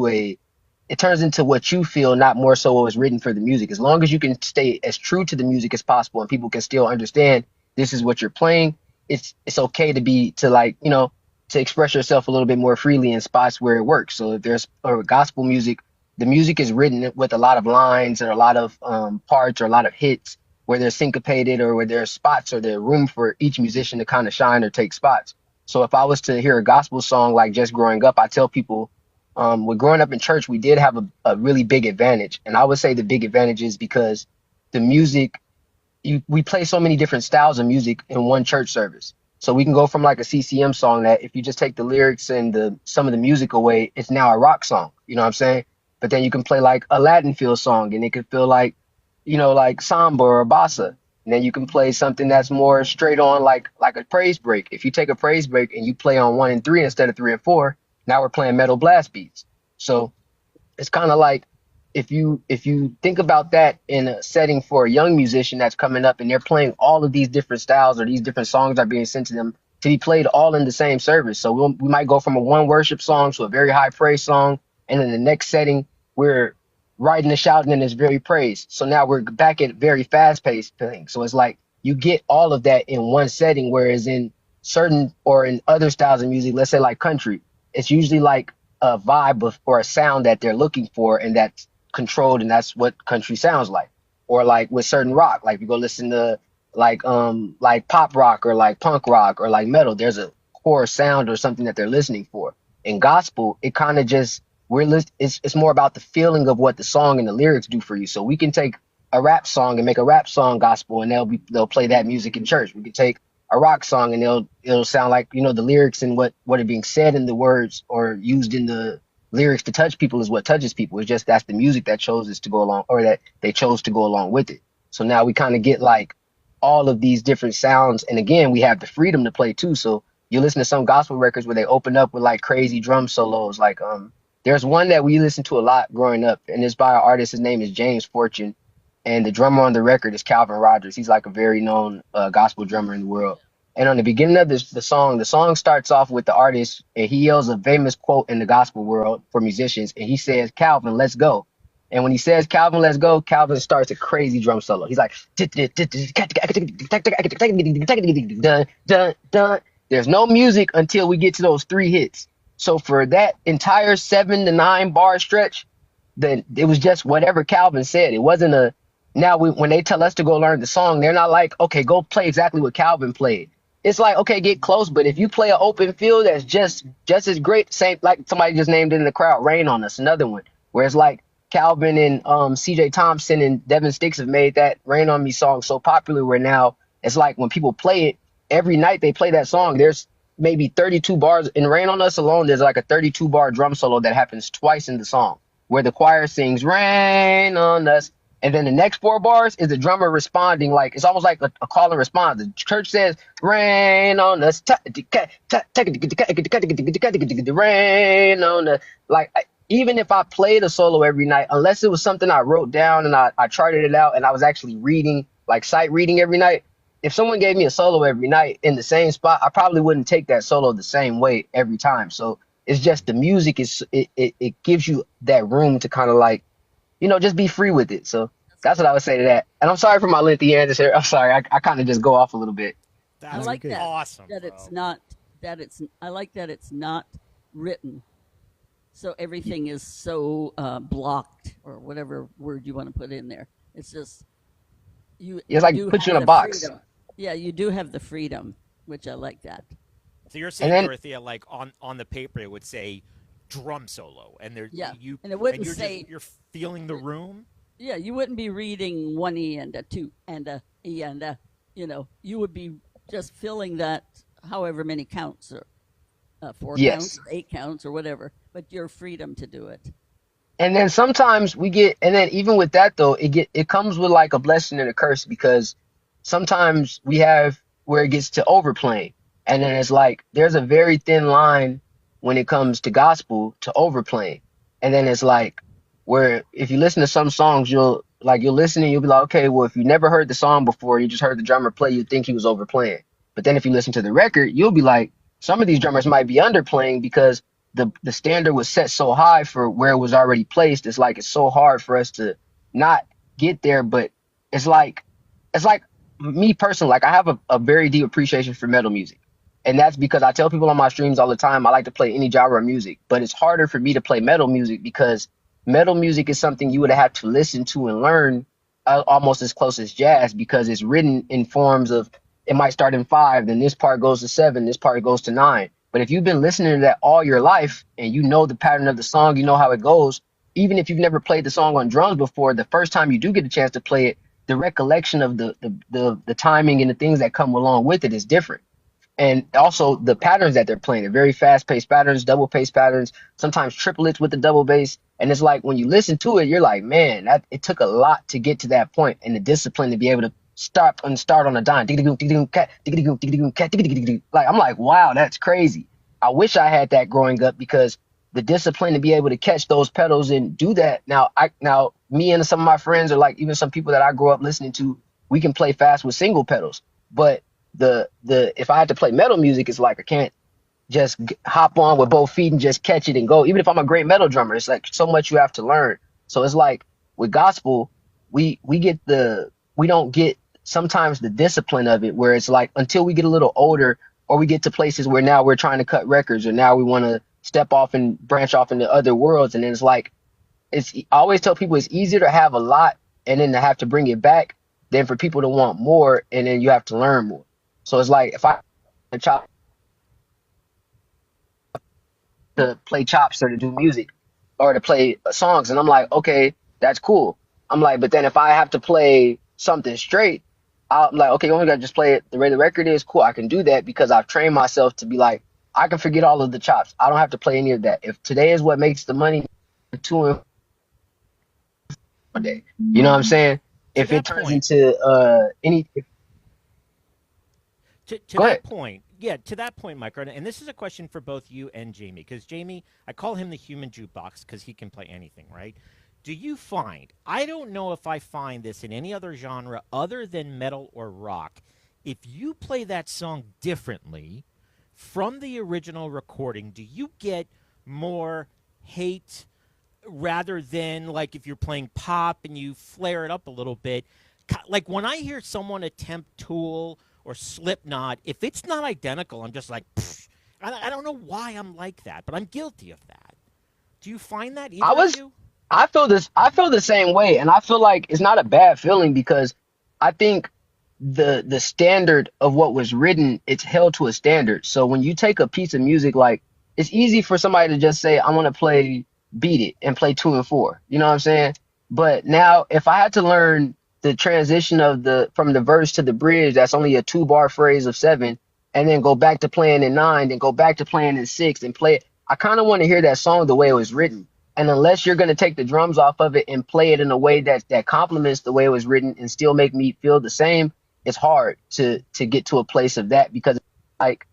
what you feel, not more so what was written for the music. As long as you can stay as true to the music as possible and people can still understand this is what you're playing, it's okay to express yourself a little bit more freely in spots where it works. So if there's gospel music, the music is written with a lot of lines or a lot of parts or a lot of hits where they're syncopated, or where there's spots or there's room for each musician to kind of shine or take spots. So if I was to hear a gospel song like Just Growing Up, I tell people, with growing up in church, we did have a really big advantage. And I would say the big advantage is because the music, we play so many different styles of music in one church service. So we can go from like a CCM song that if you just take the lyrics and some of the music away, it's now a rock song. You know what I'm saying? But then you can play like a Latin feel song and it could feel like, like samba or bossa. And then you can play something that's more straight on like a praise break. If you take a praise break and you play on 1 and 3 instead of 3 and 4, now we're playing metal blast beats. So it's kind of like, if you think about that in a setting for a young musician that's coming up and they're playing all of these different styles, or these different songs are being sent to them to be played all in the same service. So we might go from a one worship song to a very high praise song. And in the next setting, we're riding and shouting and it's very praise. So now we're back at very fast paced thing. So it's like you get all of that in one setting, whereas in certain or in other styles of music, let's say like country, it's usually like a vibe or a sound that they're looking for, and that's controlled, and that's what country sounds like. Or like with certain rock, like you go listen to like pop rock or like punk rock or like metal, there's a core sound or something that they're listening for. In gospel, it kind of just it's more about the feeling of what the song and the lyrics do for you. So we can take a rap song and make a rap song gospel, and they'll play that music in church. We can take a rock song and it'll sound like, the lyrics and what are being said in the words or used in the lyrics to touch people is what touches people. It's just that's the music that chose to go along, or that they chose to go along with it. So now we kind of get like all of these different sounds, and again we have the freedom to play too. So you listen to some gospel records where they open up with like crazy drum solos. Like there's one that we listened to a lot growing up, and it's by an artist. His name is James Fortune, and the drummer on the record is Calvin Rogers. He's like a very known gospel drummer in the world. And on the beginning of the song starts off with the artist, and he yells a famous quote in the gospel world for musicians, and he says, "Calvin, let's go." And when he says, "Calvin, let's go," Calvin starts a crazy drum solo. He's like, dun, dun, dun. There's no music until we get to those 3 hits. So for that entire 7 to 9 bar stretch, then it was just whatever Calvin said. It wasn't a, now when they tell us to go learn the song, they're not like, okay, go play exactly what Calvin played. It's like, okay, get close, but if you play an open field that's just as great, same like somebody just named it in the crowd, Rain on Us, another one, where it's like Calvin and CJ Thompson and Devin Sticks have made that Rain on Me song so popular where now it's like when people play it, every night they play that song, there's maybe 32 bars. In Rain on Us alone, there's like a 32 bar drum solo that happens twice in the song where the choir sings Rain on Us. And then the next 4 bars is the drummer responding, like it's almost like a call and response. The church says, "Rain on us, rain on us." Like even if I played a solo every night, unless it was something I wrote down and I charted it out and I was actually reading, like sight reading every night. If someone gave me a solo every night in the same spot, I probably wouldn't take that solo the same way every time. So it's just the music it gives you that room to kind of like, just be free with it. So that's what I would say to that. And I'm sorry for my lengthy answers here. I'm sorry. I kind of just go off a little bit. I like that. Awesome. I like that it's not written. So everything is so blocked or whatever word you want to put in there. It's just, it's like put you in a box. Freedom. Yeah, you do have the freedom, which I like that. So you're saying, Dorothea, like on the paper it would say drum solo, and there, and it wouldn't say you're feeling the room. Yeah, you wouldn't be reading 1 E and a 2 and a E and a, you would be just filling that however many counts or 4 counts or 8 counts or whatever, but your freedom to do it. And then sometimes and then even with that though, it comes with like a blessing and a curse, because sometimes we have where it gets to overplaying. And then it's like, there's a very thin line when it comes to gospel to overplaying. And then it's like, where if you listen to some songs, you'll listen and you'll be like, okay, well, if you never heard the song before, you just heard the drummer play, you'd think he was overplaying. But then if you listen to the record, you'll be like, some of these drummers might be underplaying because the standard was set so high for where it was already placed. It's like, it's so hard for us to not get there. But it's like me personally, like I have a very deep appreciation for metal music. And that's because I tell people on my streams all the time, I like to play any genre of music, but it's harder for me to play metal music because metal music is something you would have to listen to and learn almost as close as jazz, because it's written in forms of, it might start in 5, then this part goes to 7, this part goes to 9. But if you've been listening to that all your life and you know the pattern of the song, you know how it goes, even if you've never played the song on drums before, the first time you do get a chance to play it, the recollection of the timing and the things that come along with it is different. And also the patterns that they're playing, they're very fast-paced patterns, double-paced patterns, sometimes triplets with the double bass. And it's like when you listen to it, you're like, man, it took a lot to get to that point, and the discipline to be able to start on a dime. Like, I'm like, wow, that's crazy. I wish I had that growing up, because the discipline to be able to catch those pedals and do that. Now me and some of my friends, or like even some people that I grew up listening to, we can play fast with single pedals. But if I had to play metal music, it's like I can't just hop on with both feet and just catch it and go. Even if I'm a great metal drummer, it's like so much you have to learn. So it's like with gospel, we don't get sometimes the discipline of it, where it's like until we get a little older, or we get to places where now we're trying to cut records, or now we want to step off and branch off into other worlds. And then it's like, I always tell people it's easier to have a lot and then to have to bring it back than for people to want more and then you have to learn more. So it's like, if I chop to play chops or to do music or to play songs, and I'm like, okay, that's cool. I'm like, but then if I have to play something straight, I'm like, okay, you only gotta just play it the way the record is. Cool, I can do that because I've trained myself to be like, I can forget all of the chops. I don't have to play any of that. If today is what makes the money, to day, you know what I'm saying? If it turns into any. To that point, yeah, to that point, Micro, and this is a question for both you and Jamie, because Jamie, I call him the human jukebox because he can play anything, right? Do you find, I don't know if I find this in any other genre other than metal or rock, if you play that song differently from the original recording, do you get more hate rather than like if you're playing pop and you flare it up a little bit? Like when I hear someone attempt Tool or Slipknot, if it's not identical, I'm just like, pfft. I don't know why I'm like that, but I'm guilty of that. Do you find that either of you? I feel this. I feel the same way, and I feel like it's not a bad feeling because I think the standard of what was written, it's held to a standard. So when you take a piece of music, like it's easy for somebody to just say, "I want to play Beat It" and play 2 and 4. You know what I'm saying? But now, if I had to learn the transition of from the verse to the bridge, that's only a 2-bar phrase of 7, and then go back to playing in 9, then go back to playing in 6, and play it. I kind of want to hear that song the way it was written. And unless you're going to take the drums off of it and play it in a way that complements the way it was written and still make me feel the same, it's hard to get to a place of that, because like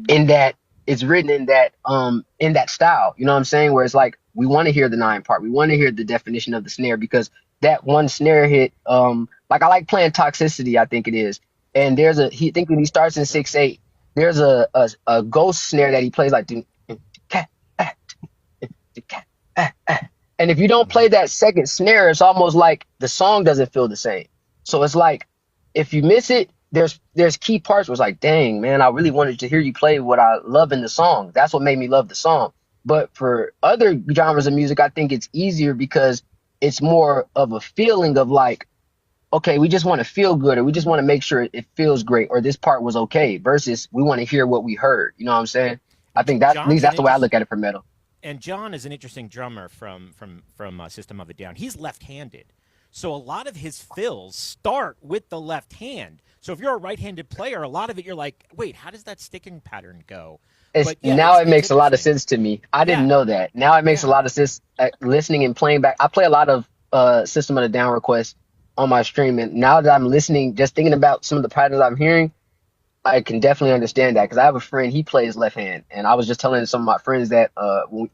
in that it's written in that style, you know what I'm saying? Where it's like we want to hear the 9 part, we want to hear the definition of the snare, because that one snare hit, like I like playing Toxicity, I think it is, and there's when he starts in 6/8, there's a ghost snare that he plays like. And if you don't play that second snare, it's almost like the song doesn't feel the same. So it's like if you miss it, there's key parts where it's like, dang, man, I really wanted to hear you play what I love in the song. That's what made me love the song. But for other genres of music, I think it's easier because it's more of a feeling of like, okay, we just want to feel good, or we just want to make sure it feels great, or this part was okay, versus we want to hear what we heard. You know what I'm saying? I think at least that's the way I look at it for metal. And John is an interesting drummer from System of a Down. He's left-handed, so a lot of his fills start with the left hand. So if you're a right-handed player, a lot of it you're like, wait, how does that sticking pattern go? Now it makes a lot of sense to me. I didn't know that. Now it makes a lot of sense. Listening and playing back, I play a lot of System of a Down requests on my stream, and now that I'm listening, just thinking about some of the patterns I'm hearing, I can definitely understand that, because I have a friend, he plays left hand, and I was just telling some of my friends that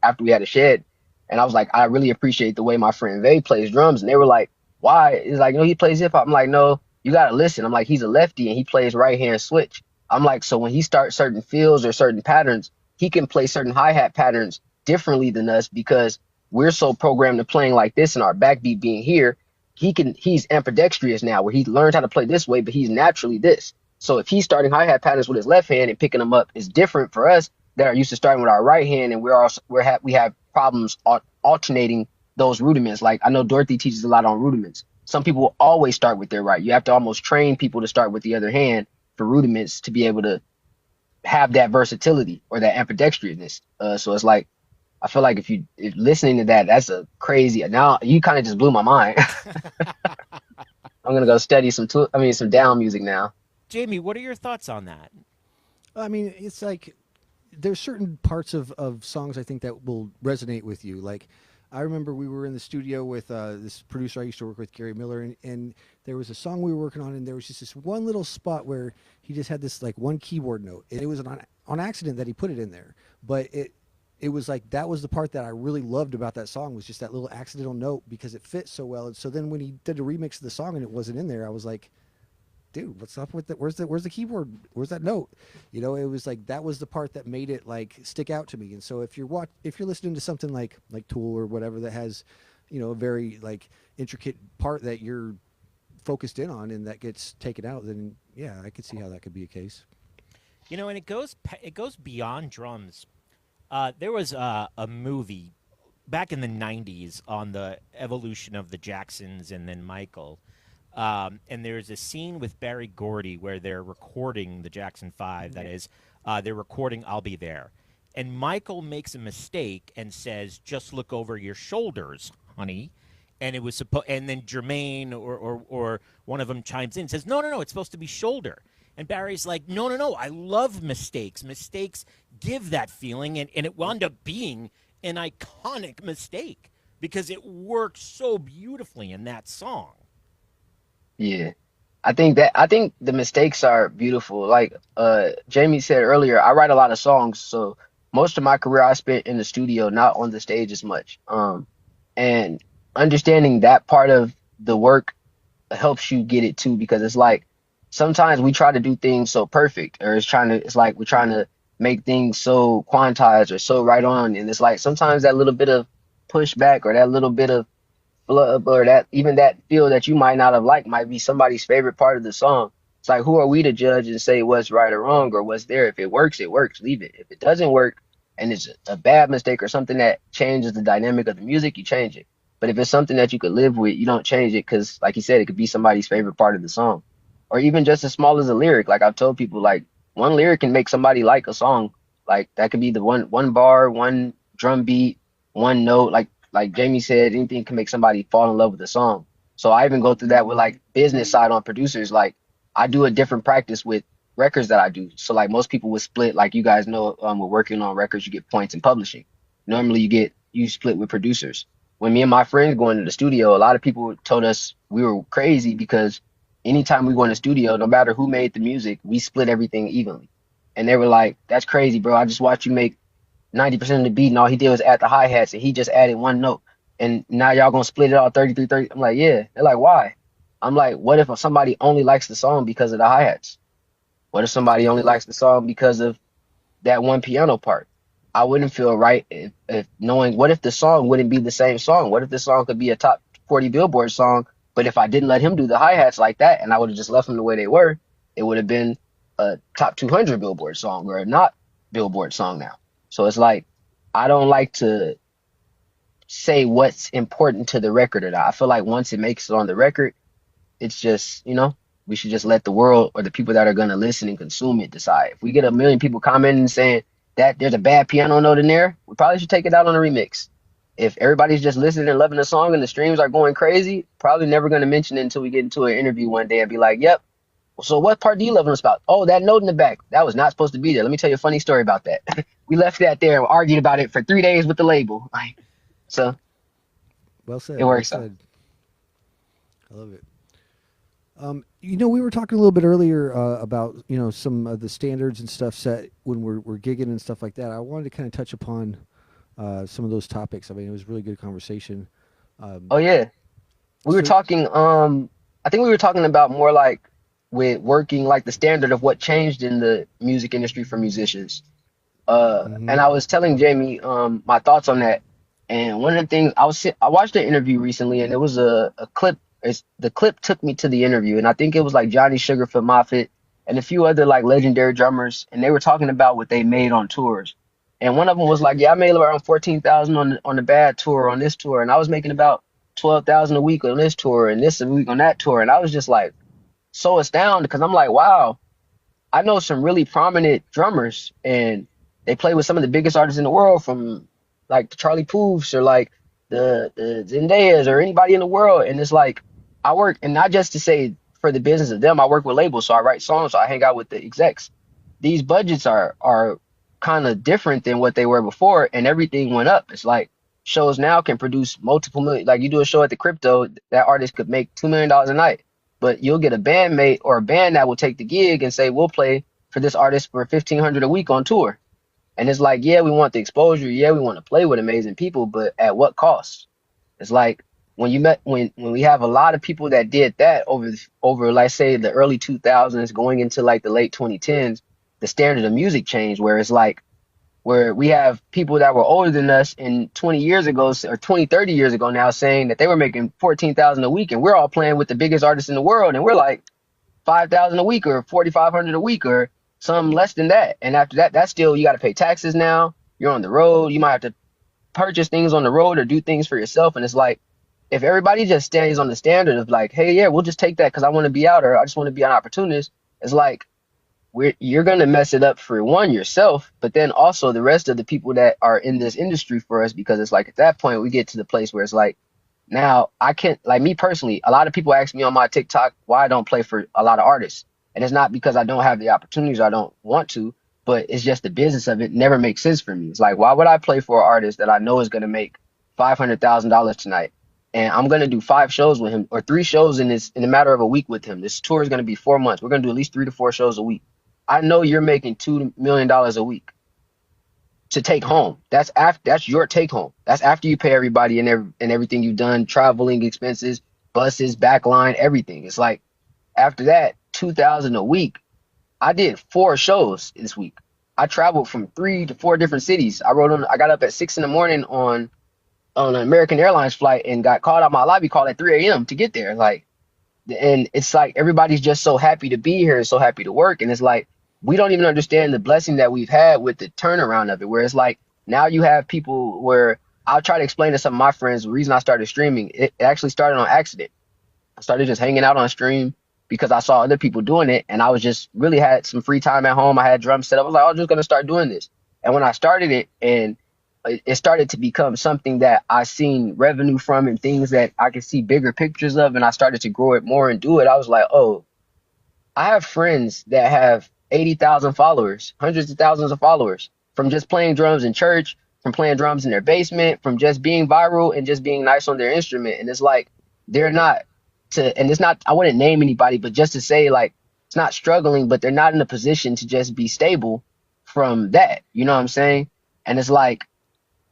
after we had a shed, and I was like, I really appreciate the way my friend Vay plays drums, and they were like, why? It's like, he plays hip hop. I'm like, no, you gotta listen. I'm like, he's a lefty and he plays right hand switch. I'm like, so when he starts certain fills or certain patterns, he can play certain hi-hat patterns differently than us, because we're so programmed to playing like this and our backbeat being here. He's ambidextrous now, where he learned how to play this way, but he's naturally this. So if he's starting hi-hat patterns with his left hand and picking them up, is different for us that are used to starting with our right hand, and we have problems alternating those rudiments. Like I know Dorothea teaches a lot on rudiments. Some people will always start with their right. You have to almost train people to start with the other hand for rudiments to be able to have that versatility or that ambidextrousness. So it's like, I feel like if listening to that, that's a crazy. Now you kind of just blew my mind. I'm gonna go study some down music now. Jamie, what are your thoughts on that? I mean, it's like there's certain parts of songs I think that will resonate with you. Like I remember we were in the studio with this producer I used to work with, Gary Miller, and there was a song we were working on, and there was just this one little spot where he just had this like one keyboard note, and it was on accident that he put it in there, but it was like that was the part that I really loved about that song, was just that little accidental note, because it fit so well. And so then when he did a remix of the song and it wasn't in there, I was like, dude, what's up with that? Where's the keyboard? Where's that note? You know, it was like that was the part that made it like stick out to me. And so if you're listening to something like Tool or whatever that has, a very like intricate part that you're focused in on and that gets taken out, then yeah, I could see how that could be a case. And it goes beyond drums. There was a movie back in the 90s on the evolution of the Jacksons and then Michael. And there's a scene with Barry Gordy where they're recording the Jackson 5. That is, they're recording I'll Be There. And Michael makes a mistake and says, just look over your shoulders, honey. And it was and then Jermaine or one of them chimes in and says, no, it's supposed to be shoulder. And Barry's like, no, I love mistakes. Mistakes give that feeling. And it wound up being an iconic mistake because it works so beautifully in that song. Yeah. I think the mistakes are beautiful. Like Jamie said earlier, I write a lot of songs, so most of my career I spent in the studio, not on the stage as much. And understanding that part of the work helps you get it too, because it's like sometimes we try to do things so perfect, or it's like we're trying to make things so quantized or so right on, and it's like sometimes that little bit of pushback or that little bit of flub or that even that feel that you might not have liked might be somebody's favorite part of the song. It's like, who are we to judge and say what's right or wrong or what's there? If it works, it works. Leave it. If it doesn't work and it's a bad mistake or something that changes the dynamic of the music, you change it. But if it's something that you could live with, you don't change it because, like you said, it could be somebody's favorite part of the song, or even just as small as a lyric. Like I've told people, like one lyric can make somebody like a song. Like that could be the one bar, one drum beat, one note. Like Jamie said, anything can make somebody fall in love with a song. So I even go through that with like business side on producers. Like I do a different practice with records that I do. So like most people would split, like you guys know, we're working on records, you get points in publishing. Normally you split with producers. When me and my friends go into the studio, a lot of people told us we were crazy because anytime we go in the studio, no matter who made the music, we split everything evenly. And they were like, that's crazy, bro. I just watched you make 90% of the beat and all he did was add the hi-hats and he just added one note. And now y'all gonna split it all 33-30. I'm like, yeah. They're like, why? I'm like, what if somebody only likes the song because of the hi-hats? What if somebody only likes the song because of that one piano part? I wouldn't feel right if knowing, what if the song wouldn't be the same song? What if the song could be a top 40 Billboard song, but if I didn't let him do the hi-hats like that and I would have just left them the way they were, it would have been a top 200 Billboard song or a not Billboard song now. So it's like, I don't like to say what's important to the record or not. I feel like once it makes it on the record, it's just, we should just let the world or the people that are going to listen and consume it decide. If we get a million people commenting and saying that there's a bad piano note in there, we probably should take it out on a remix. If everybody's just listening and loving the song and the streams are going crazy, probably never going to mention it until we get into an interview one day and be like, yep. So what part do you love us about? Oh, that note in the back. That was not supposed to be there. Let me tell you a funny story about that. We left that there and argued about it for 3 days with the label. So Well said. it works well said. I love it. We were talking a little bit earlier about some of the standards and stuff set when we're gigging and stuff like that. I wanted to kind of touch upon some of those topics. I mean, it was a really good conversation. Oh yeah, we were talking. I think we were talking about more like with working like the standard of what changed in the music industry for musicians. And I was telling Jamie my thoughts on that. And one of the things I watched an interview recently, and it was a clip. The clip took me to the interview, and I think it was like Johnny Sugarfoot Moffett and a few other like legendary drummers, and they were talking about what they made on tours. And one of them was like, "Yeah, I made around 14,000 on the bad tour, on this tour, and I was making about 12,000 a week on this tour, and this a week on that tour." And I was just like so astounded because I'm like, wow, I know some really prominent drummers, and they play with some of the biggest artists in the world, from like the Charlie Puths or like the Zendayas or anybody in the world, and it's like, I work, and not just to say for the business of them, I work with labels, so I write songs, so I hang out with the execs. These budgets are kind of different than what they were before, and everything went up. It's like shows now can produce multiple million. Like you do a show at the Crypto, that artist could make $2 million a night, but you'll get a bandmate or a band that will take the gig and say, we'll play for this artist for $1,500 a week on tour. And it's like, yeah, we want the exposure, yeah, we want to play with amazing people, but at what cost? It's like, when we have a lot of people that did that over like say the early 2000s going into like the late 2010s, the standard of music changed, where it's like, where we have people that were older than us in 20 years ago or 20, 30 years ago now saying that they were making 14,000 a week, and we're all playing with the biggest artists in the world, and we're like 5,000 a week or 4,500 a week or some less than that. And after that, that's still, you got to pay taxes now. You're on the road. You might have to purchase things on the road or do things for yourself. And it's like, if everybody just stays on the standard of like, hey, yeah, we'll just take that because I want to be out, or I just want to be an opportunist, it's like you're going to mess it up for one, yourself, but then also the rest of the people that are in this industry for us, because it's like at that point we get to the place where it's like, now I can't, like me personally, a lot of people ask me on my TikTok why I don't play for a lot of artists. And it's not because I don't have the opportunities or I don't want to, but it's just the business of it never makes sense for me. It's like, why would I play for an artist that I know is going to make $500,000 tonight? and I'm gonna do 5 shows with him, or 3 shows in a matter of a week with him. This tour is gonna be 4 months. We're gonna do at least 3 to 4 shows a week. I know you're making $2 million a week to take home. That's your take home. That's after you pay everybody and everything you've done, traveling expenses, buses, backline, everything. It's like after that, 2,000 a week. I did 4 shows this week. I traveled from 3 to 4 different cities. I got up at 6 in the morning on an American Airlines flight and got called out my lobby call at 3 a.m. to get there. Like, and it's like everybody's just so happy to be here and so happy to work. And it's like we don't even understand the blessing that we've had with the turnaround of it, where it's like now you have people where I'll try to explain to some of my friends the reason I started streaming. It actually started on accident. I started just hanging out on stream because I saw other people doing it, and I was just really had some free time at home. I had drums set up. I was like, I'm just gonna start doing this. And when I started it, and it started to become something that I seen revenue from and things that I could see bigger pictures of, and I started to grow it more and do it. I was like, oh, I have friends that have 80,000 followers, hundreds of thousands of followers from just playing drums in church, from playing drums in their basement, from just being viral and just being nice on their instrument. And it's like, they're not and it's not, I wouldn't name anybody, but just to say like, it's not struggling, but they're not in a position to just be stable from that. You know what I'm saying? And it's like,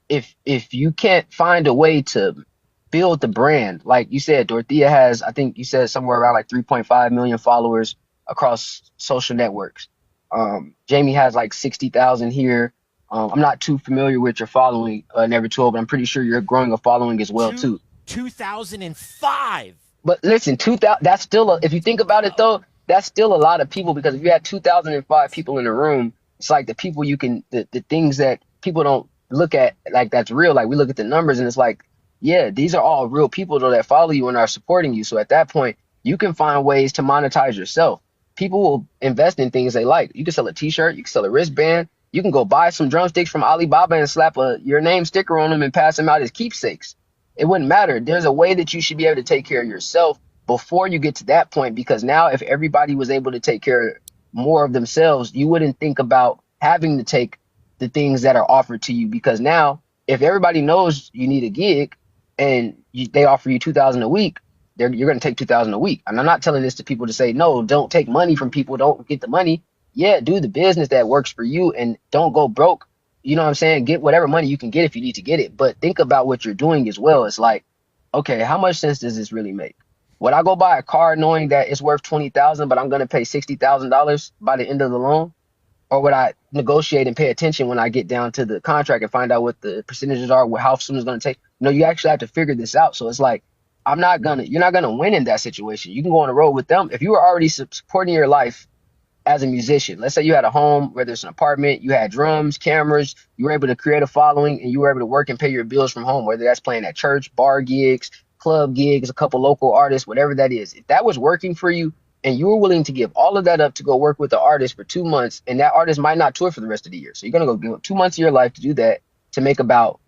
if you can't find a way to build the brand, like you said, Dorothea has, I think you said somewhere around like 3.5 million followers across social networks. Jaime has like 60,000 here. I'm not too familiar with your following, Never Told, but I'm pretty sure you're growing a following as well too. 2005. But listen, 2000, that's still, if you think about it though, that's still a lot of people, because if you had 2005 people in the room, it's like the people the things that people don't look at, like that's real. Like we look at the numbers and it's like, yeah, these are all real people though that follow you and are supporting you. So at that point, you can find ways to monetize yourself. People will invest in things they like. You can sell a t-shirt, you can sell a wristband, you can go buy some drumsticks from Alibaba and slap your name sticker on them and pass them out as keepsakes. It wouldn't matter. There's a way that you should be able to take care of yourself before you get to that point, because now if everybody was able to take care more of themselves, you wouldn't think about having to take the things that are offered to you, because now if everybody knows you need a gig and they offer you 2,000 a week, you're going to take 2,000 a week. And I'm not telling this to people to say, no, don't take money from people. Don't get the money. Yeah, do the business that works for you and don't go broke. You know what I'm saying? Get whatever money you can get if you need to get it. But think about what you're doing as well. It's like, okay, how much sense does this really make? Would I go buy a car knowing that it's worth $20,000, but I'm going to pay $60,000 by the end of the loan? Or would I negotiate and pay attention when I get down to the contract and find out what the percentages are, how soon it's going to take? No, you actually have to figure this out. So it's like, you're not going to win in that situation. You can go on the road with them. If you were already supporting your life as a musician, let's say you had a home, whether it's an apartment, you had drums, cameras, you were able to create a following and you were able to work and pay your bills from home, whether that's playing at church, bar gigs, club gigs, a couple local artists, whatever that is. If that was working for you and you were willing to give all of that up to go work with the artist for 2 months, and that artist might not tour for the rest of the year. So you're going to go give up 2 months of your life to do that, to make about,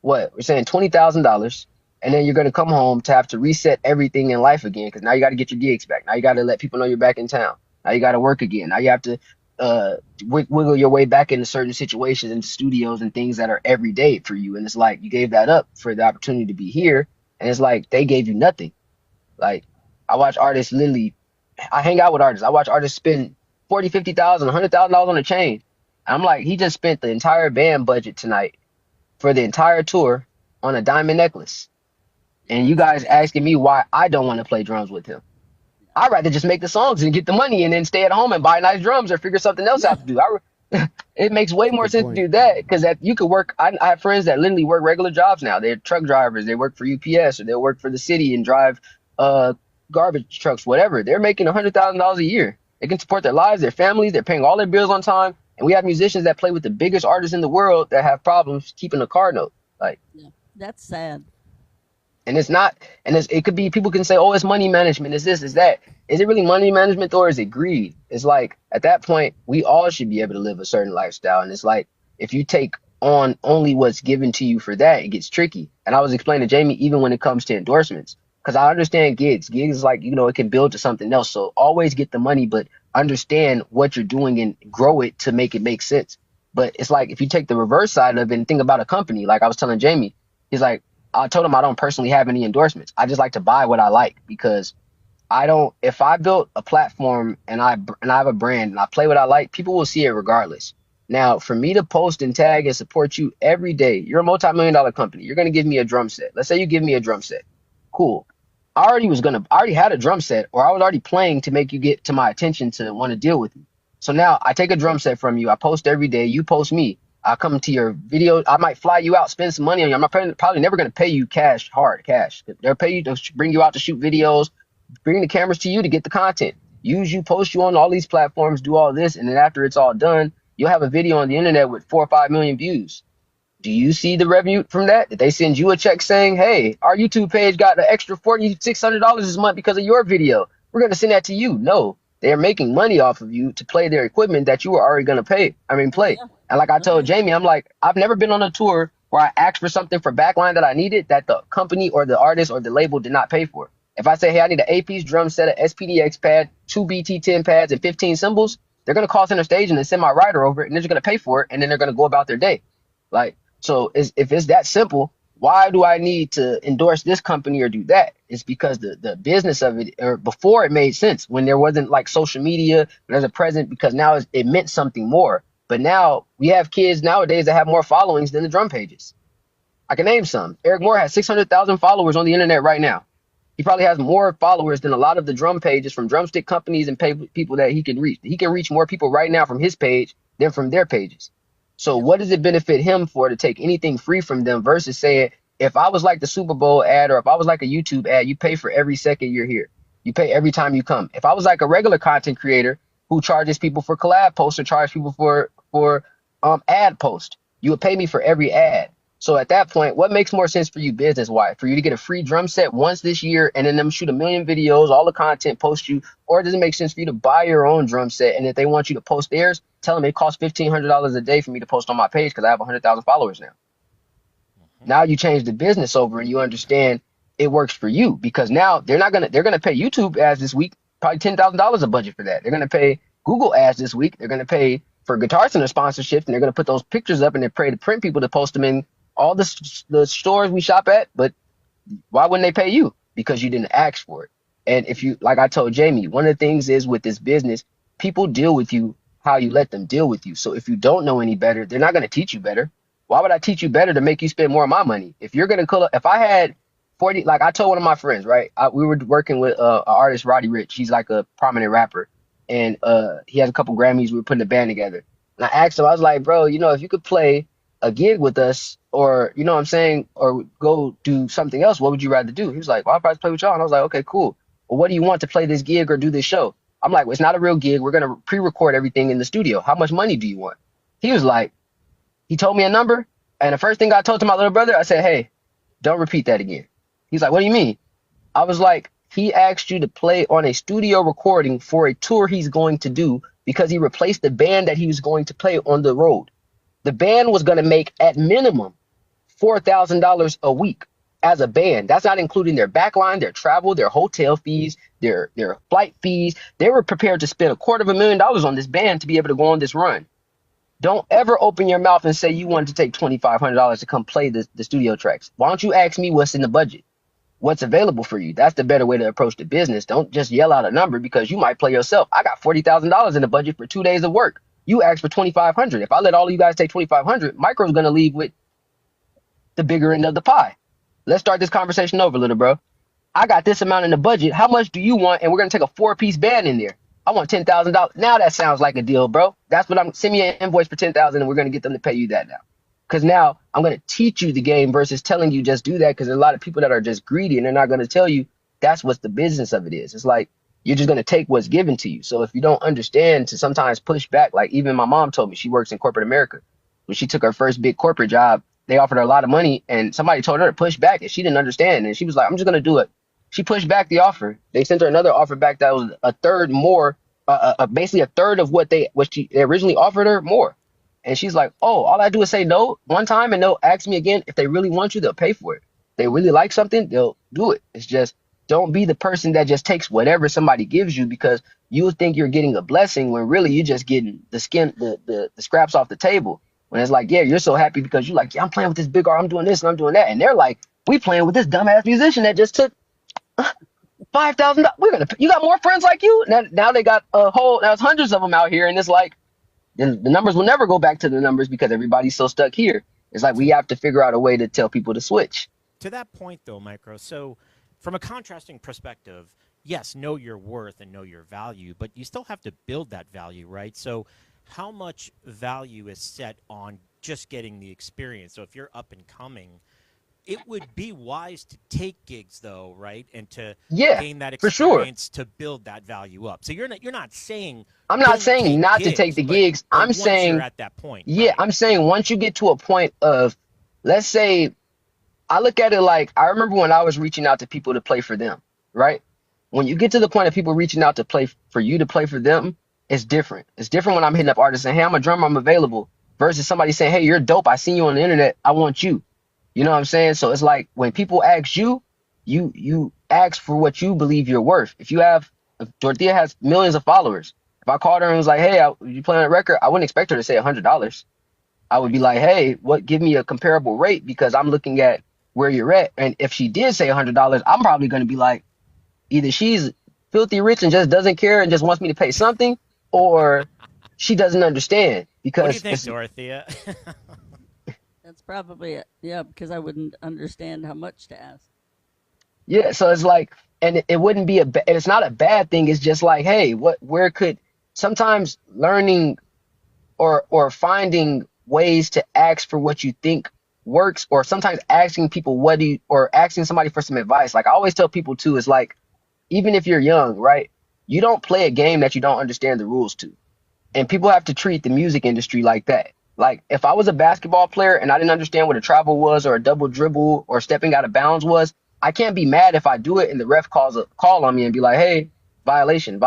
what, we're saying $20,000. And then you're going to come home to have to reset everything in life again, because now you got to get your gigs back. Now you got to let people know you're back in town. Now you got to work again. Now you have to wiggle your way back into certain situations, into studios and things that are every day for you. And it's like you gave that up for the opportunity to be here. And it's like they gave you nothing. Like I watch artists literally, I hang out with artists. I watch artists spend $40,000, $50,000, $100,000 on a chain. And I'm like, he just spent the entire band budget tonight for the entire tour on a diamond necklace. And you guys asking me why I don't want to play drums with him. I'd rather just make the songs and get the money and then stay at home and buy nice drums or figure something else out to do. It makes way more sense to do that, because that you could work. I have friends that literally work regular jobs now. They're truck drivers. They work for UPS, or they'll work for the city and drive garbage trucks, whatever. They're making $100,000 a year. They can support their lives, their families. They're paying all their bills on time. And we have musicians that play with the biggest artists in the world that have problems keeping a car note. Like, Yeah, that's sad. and it's not, and it could be, people can say, oh, it's money management, it's this, it's that. Is it really money management, or is it greed? It's like, at that point, we all should be able to live a certain lifestyle. And it's like, if you take on only what's given to you for that, it gets tricky. And I was explaining to Jaime, even when it comes to endorsements, because I understand gigs. Gigs is like, it can build to something else. So always get the money, but understand what you're doing and grow it to make it make sense. But it's like, if you take the reverse side of it and think about a company, like I was telling Jaime, he's like, I told him I don't personally have any endorsements. I just like to buy what I like because I don't. If I built a platform and I have a brand and I play what I like, people will see it regardless. Now, for me to post and tag and support you every day, you're a multi-million-dollar company. You're gonna give me a drum set. Let's say you give me a drum set. Cool. I already had a drum set, or I was already playing to make you get to my attention to want to deal with me. So now I take a drum set from you. I post every day. You post me. I come to your video. I might fly you out, spend some money on you. I'm probably never going to pay you hard cash. They'll pay you to bring you out to shoot videos, bring the cameras to you to get the content. Use you, post you on all these platforms, do all this, and then after it's all done, you'll have a video on the internet with 4 or 5 million views. Do you see the revenue from that? Did they send you a check saying, hey, our YouTube page got an extra $4,600 this month because of your video? We're going to send that to you. No, they're making money off of you to play their equipment that you were already going to play. And like I told Jamie, I'm like, I've never been on a tour where I asked for something for backline that I needed that the company or the artist or the label did not pay for. If I say, hey, I need an 8-piece drum set, an SPDX pad, 2 BT10 pads, and 15 cymbals, they're going to call center stage and then send my writer over it, and they're just going to pay for it, and then they're going to go about their day. Like, so if it's that simple, why do I need to endorse this company or do that? It's because the business of it, or before it made sense when there wasn't like social media, there's a present, because now it meant something more. But now we have kids nowadays that have more followings than the drum pages. I can name some. Eric Moore has 600,000 followers on the internet right now. He probably has more followers than a lot of the drum pages from drumstick companies and people that he can reach. He can reach more people right now from his page than from their pages. So what does it benefit him for to take anything free from them versus saying, if I was like the Super Bowl ad or if I was like a YouTube ad, you pay for every second you're here. You pay every time you come. If I was like a regular content creator who charges people for collab posts or charge people for ad post, you would pay me for every ad. So at that point, what makes more sense for you business-wise? For you to get a free drum set once this year and then them shoot 1 million videos, all the content, post you, or does it make sense for you to buy your own drum set, and if they want you to post theirs, tell them it costs $1,500 a day for me to post on my page because I have 100,000 followers now. Now you change the business over and you understand it works for you, because now they're gonna pay YouTube ads this week, probably $10,000 a budget for that. They're gonna pay Google ads this week. They're gonna pay for Guitar Center sponsorships, and they're gonna put those pictures up and they pay to print people to post them in all the stores we shop at. But why wouldn't they pay you? Because you didn't ask for it. And if you, like I told Jamie, one of the things is with this business, people deal with you how you let them deal with you. So if you don't know any better, they're not going to teach you better. Why would I teach you better to make you spend more of my money? If you're going to, if I had 40, like I told one of my friends, right? We were working with an artist, Roddy Ricch. He's like a prominent rapper. And he has a couple Grammys. We were putting a band together. And I asked him, I was like, bro, if you could play a gig with us, or you know what I'm saying, or go do something else, what would you rather do? He was like, well, I'd probably play with y'all. And I was like, okay, cool. Well, what do you want to play this gig or do this show? I'm like, well, it's not a real gig. We're going to pre-record everything in the studio. How much money do you want? He was like, he told me a number. And the first thing I told to my little brother, I said, hey, don't repeat that again. He's like, what do you mean? I was like, he asked you to play on a studio recording for a tour he's going to do because he replaced the band that he was going to play on the road. The band was going to make at minimum $4,000 a week as a band. That's not including their backline, their travel, their hotel fees, their flight fees. They were prepared to spend $250,000 on this band to be able to go on this run. Don't ever open your mouth and say you wanted to take $2,500 to come play the studio tracks. Why don't you ask me what's in the budget? What's available for you? That's the better way to approach the business. Don't just yell out a number because you might play yourself. I got $40,000 in the budget for 2 days of work. You asked for $2,500. If I let all of you guys take $2,500, Micro's going to leave with the bigger end of the pie. Let's start this conversation over, little bro. I got this amount in the budget. How much do you want? And we're going to take a 4-piece band in there. I want $10,000. Now that sounds like a deal, bro. That's what send me an invoice for $10,000 and we're going to get them to pay you that now. Because now I'm going to teach you the game versus telling you just do that, because there's a lot of people that are just greedy and they're not going to tell you that's what the business of it is. It's like you're just going to take what's given to you. So if you don't understand to sometimes push back, like even my mom told me, she works in corporate America. When she took her first big corporate job, they offered her a lot of money and somebody told her to push back and she didn't understand. And she was like, I'm just going to do it. She pushed back the offer. They sent her another offer back that was a third more, basically a third of what they originally offered her more. And she's like, oh, all I do is say no one time and they'll ask me again. If they really want you, they'll pay for it. If they really like something, they'll do it. It's just, don't be the person that just takes whatever somebody gives you because you think you're getting a blessing when really you're just getting the scraps off the table. When it's like, yeah, you're so happy because you're like, yeah, I'm playing with this big art, I'm doing this and I'm doing that. And they're like, we playing with this dumbass musician that just took $5,000. You got more friends like you. Now they got there's hundreds of them out here, and it's like the numbers will never go back to the numbers because everybody's so stuck here. It's like we have to figure out a way to tell people to switch. To that point, though, Micro, so from a contrasting perspective, yes, know your worth and know your value, but you still have to build that value, right? So how much value is set on just getting the experience? So if you're up and coming, it would be wise to take gigs, though, right? And to gain that experience to build that value up. So you're not saying I'm not saying not to take the gigs. I'm saying you're at that point. Yeah, right? I'm saying once you get to a point of, let's say, I look at it like I remember when I was reaching out to people to play for them, right? When you get to the point of people reaching out to play for you to play for them, it's different. It's different when I'm hitting up artists saying, hey, I'm a drummer, I'm available, versus somebody saying, hey, you're dope, I seen you on the internet, I want you. You know what I'm saying? So it's like when people ask you, you ask for what you believe you're worth. If Dorothea has millions of followers, if I called her and was like, hey, you playing a record, I wouldn't expect her to say $100. I would be like, hey, give me a comparable rate because I'm looking at where you're at. And if she did say $100, I'm probably going to be like, either she's filthy rich and just doesn't care and just wants me to pay something, or she doesn't understand. Because what do you think, Dorothea? That's probably it. Yeah, because I wouldn't understand how much to ask. Yeah, so it's like, and it wouldn't be it's not a bad thing. It's just like, hey, sometimes learning or finding ways to ask for what you think works, or sometimes asking people or asking somebody for some advice. Like I always tell people too, is like, even if you're young, right, you don't play a game that you don't understand the rules to. And people have to treat the music industry like that. Like if I was a basketball player and I didn't understand what a travel was or a double dribble or stepping out of bounds was, I can't be mad if I do it and the ref calls a call on me and be like, hey, violation.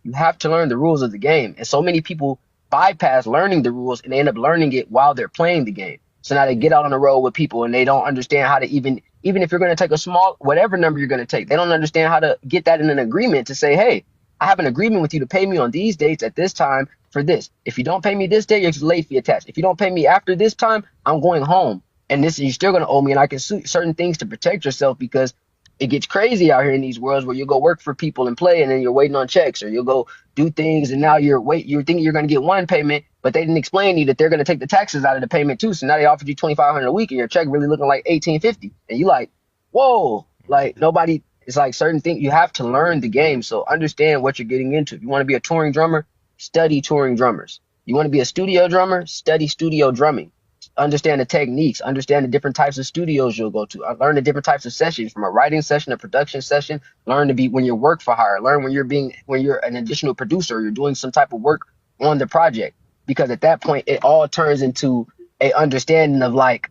You have to learn the rules of the game. And so many people bypass learning the rules and they end up learning it while they're playing the game. So now they get out on the road with people and they don't understand how to even if you're going to take a small, whatever number you're going to take, they don't understand how to get that in an agreement to say, hey, I have an agreement with you to pay me on these dates at this time for this. If you don't pay me this day, there's a late fee attached. If you don't pay me after this time, I'm going home. And you're still going to owe me. And I can sue certain things to protect yourself because it gets crazy out here in these worlds where you go work for people and play and then you're waiting on checks, or you'll go do things and now you're thinking you're going to get one payment, but they didn't explain to you that they're going to take the taxes out of the payment too. So now they offered you $2,500 a week and your check really looking like $1,850. And you like, whoa, like nobody, it's like certain things you have to learn the game. So understand what you're getting into. If you want to be a touring drummer, study touring drummers. You want to be a studio drummer, study studio drumming. Understand the techniques, understand the different types of studios you'll go to, learn the different types of sessions, from a writing session, a production session, learn to be when you're work for hire, learn when you're an additional producer, you're doing some type of work on the project, because at that point it all turns into a understanding of like,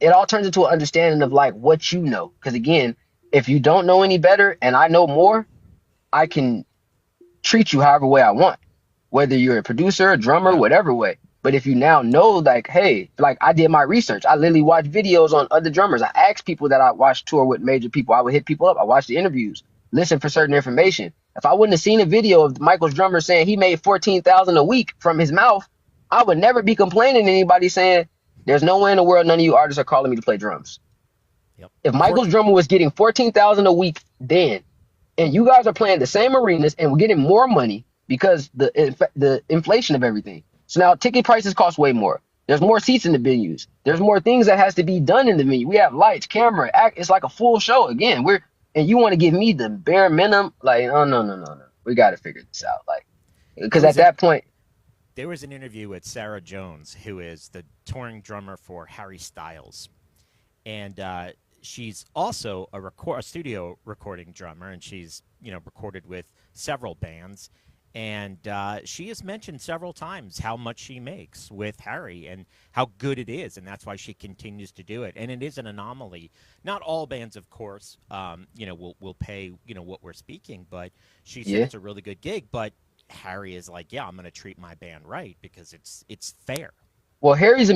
what you know. Because again, if you don't know any better and I know more, I can treat you however way I want, whether you're a producer, a drummer, whatever way. But if you now know, like, hey, like I did my research. I literally watched videos on other drummers. I asked people that I watched tour with major people. I would hit people up. I watched the interviews, listen for certain information. If I wouldn't have seen a video of Michael's drummer saying he made $14,000 a week from his mouth, I would never be complaining to anybody saying, there's no way in the world none of you artists are calling me to play drums. Yep. If Michael's drummer was getting $14,000 a week then, and you guys are playing the same arenas and we're getting more money because the inflation of everything. So now ticket prices cost way more. There's more seats in the venues. There's more things that has to be done in the venue. We have lights, camera, it's like a full show again. And you want to give me the bare minimum? Like, no. We got to figure this out. Like, because at that point, there was an interview with Sarah Jones, who is the touring drummer for Harry Styles, and she's also a studio recording drummer, and she's recorded with several bands. And she has mentioned several times how much she makes with Harry and how good it is, and that's why she continues to do it. And it is an anomaly. Not all bands, of course, will pay what we're speaking, but she said it's a really good gig. But Harry is like, I'm going to treat my band right because it's fair. Well, he's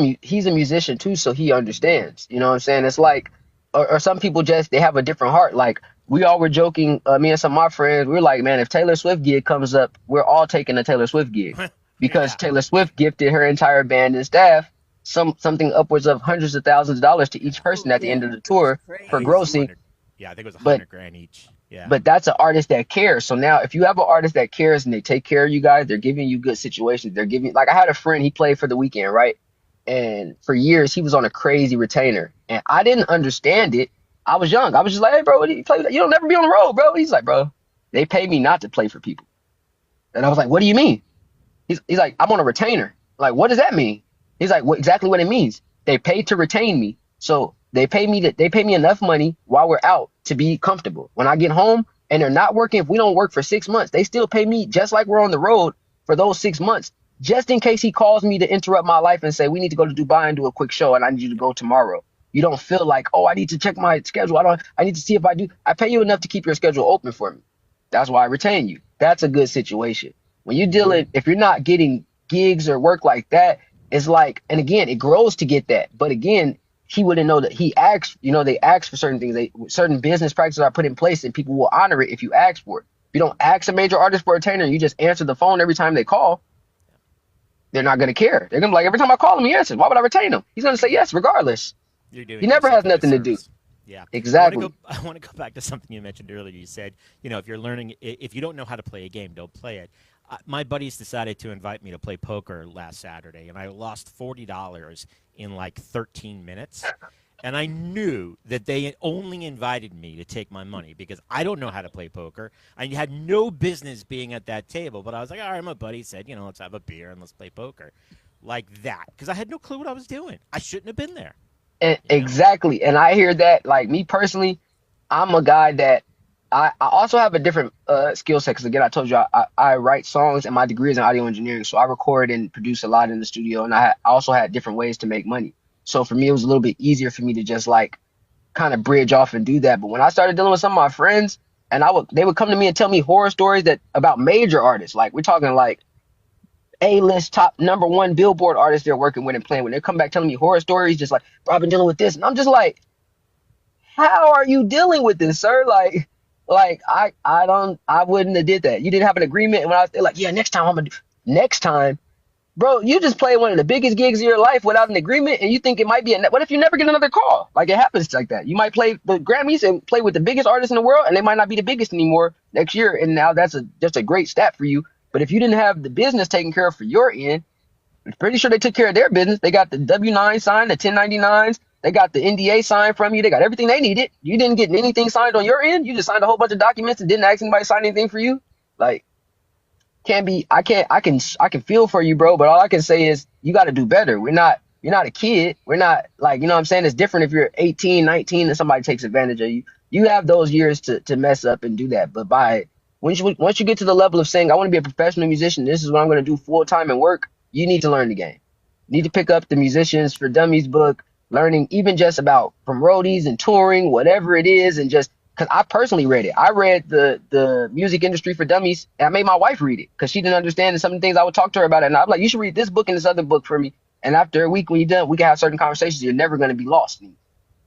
a musician too, so he understands. You know what I'm saying? It's like, or some people they have a different heart. Like, we all were joking, me and some of my friends, we were like, man, if Taylor Swift gig comes up, we're all taking a Taylor Swift gig because Taylor Swift gifted her entire band and staff something upwards of hundreds of thousands of dollars to each person at the end of the tour for I think it was grossing. 100. Yeah, I think it was But 100 grand each. Yeah. but that's an artist that cares. So now if you have an artist that cares and they take care of you guys, they're giving you good situations. They're giving, like, I had a friend, he played for the Weeknd, right? And for years he was on a crazy retainer. And I didn't understand it. I was young. I was just like, hey bro, what do you play with that? You don't never be on the road, bro. He's like, bro, they pay me not to play for people. And I was like, what do you mean? He's like, I'm on a retainer. Like, what does that mean? He's like, exactly what it means. They pay to retain me. So they pay me enough money while we're out to be comfortable. When I get home and they're not working, if we don't work for 6 months, they still pay me just like we're on the road for those 6 months, just in case he calls me to interrupt my life and say, we need to go to Dubai and do a quick show and I need you to go tomorrow. You don't feel like, oh, I need to check my schedule. I need to see if I do. I pay you enough to keep your schedule open for me. That's why I retain you. That's a good situation. When you're dealing, if you're not getting gigs or work like that, it's like, and again, it grows to get that. But again, he wouldn't know that he asked, they ask for certain things. Certain business practices are put in place and people will honor it if you ask for it. If you don't ask a major artist for a retainer and you just answer the phone every time they call, they're not going to care. They're going to be like, every time I call him, he answers. Why would I retain him? He's going to say yes, regardless. You're doing He never has yourself a nothing to do. disservice. Yeah, Exactly. I want to go back to something you mentioned earlier. You said, if you're learning, if you don't know how to play a game, don't play it. My buddies decided to invite me to play poker last Saturday, and I lost $40 in like 13 minutes. And I knew that they only invited me to take my money because I don't know how to play poker. I had no business being at that table, but I was like, all right, my buddy said, let's have a beer and let's play poker. Like that, because I had no clue what I was doing. I shouldn't have been there. Exactly. And I hear that, like, me personally, I'm a guy that I also have a different skill set. Because again, I told you I write songs and my degree is in audio engineering. So I record and produce a lot in the studio. And I also had different ways to make money. So for me, it was a little bit easier for me to just like kind of bridge off and do that. But when I started dealing with some of my friends and they would come to me and tell me horror stories about major artists, like we're talking like A-list top #1 Billboard artists they're working with and playing with. They come back telling me horror stories, just like, bro, I've been dealing with this. And I'm just like, how are you dealing with this, sir? Like I wouldn't have did that. You didn't have an agreement. And they're like, yeah, next time I'm gonna do. Next time, bro, you just played one of the biggest gigs of your life without an agreement, and you think it might be what if you never get another call? Like, it happens like that. You might play the Grammys and play with the biggest artists in the world, and they might not be the biggest anymore next year. And now that's just a great stat for you. But if you didn't have the business taken care of for your end, I'm pretty sure they took care of their business. They got the W-9 signed, the 1099s. They got the NDA signed from you. They got everything they needed. You didn't get anything signed on your end. You just signed a whole bunch of documents and didn't ask anybody to sign anything for you. Like, I can feel for you, bro. But all I can say is you got to do better. You're not a kid. We're not like, what I'm saying? It's different if you're 18, 19 and somebody takes advantage of you. You have those years to mess up and do that. But once you get to the level of saying, I want to be a professional musician, this is what I'm going to do full time and work, you need to learn the game. You need to pick up the Musicians for Dummies book, learning even just about from roadies and touring, whatever it is. And just because I personally read it. I read the Music Industry for Dummies, and I made my wife read it because she didn't understand some of the things I would talk to her about it. And I'm like, you should read this book and this other book for me. And after a week, when you're done, we can have certain conversations. You're never going to be lost.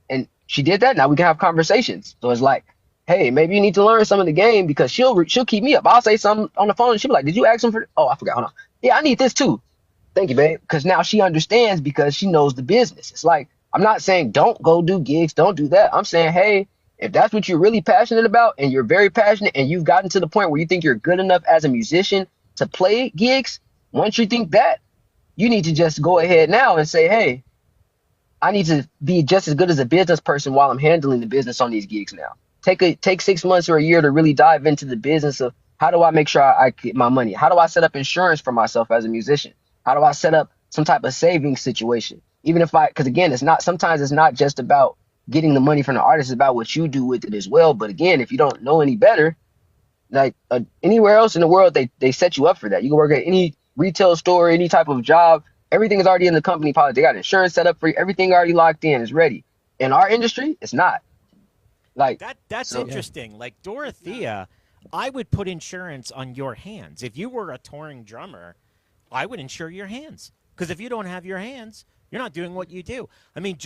And she did that. Now we can have conversations. So it's like, hey, maybe you need to learn some of the game because she'll keep me up. I'll say something on the phone and she'll be like, did you ask him for? Oh, I forgot. Hold on. Yeah, I need this too. Thank you, babe. Because now she understands because she knows the business. It's like, I'm not saying don't go do gigs, don't do that. I'm saying, hey, if that's what you're really passionate about and you're very passionate and you've gotten to the point where you think you're good enough as a musician to play gigs, once you think that, you need to just go ahead now and say, hey, I need to be just as good as a business person while I'm handling the business on these gigs now. Take 6 months or a year to really dive into the business of how do I make sure I get my money? How do I set up insurance for myself as a musician? How do I set up some type of savings situation? Because again, sometimes it's not just about getting the money from the artist, it's about what you do with it as well. But again, if you don't know any better, like anywhere else in the world, they set you up for that. You can work at any retail store, any type of job. Everything is already in the company policy. They got insurance set up for you. Everything already locked in, is ready. In our industry, it's not. Like that's interesting. Like Dorothea, I would put insurance on your hands. If you were a touring drummer, I would insure your hands. Because if you don't have your hands, you're not doing what you do. I mean,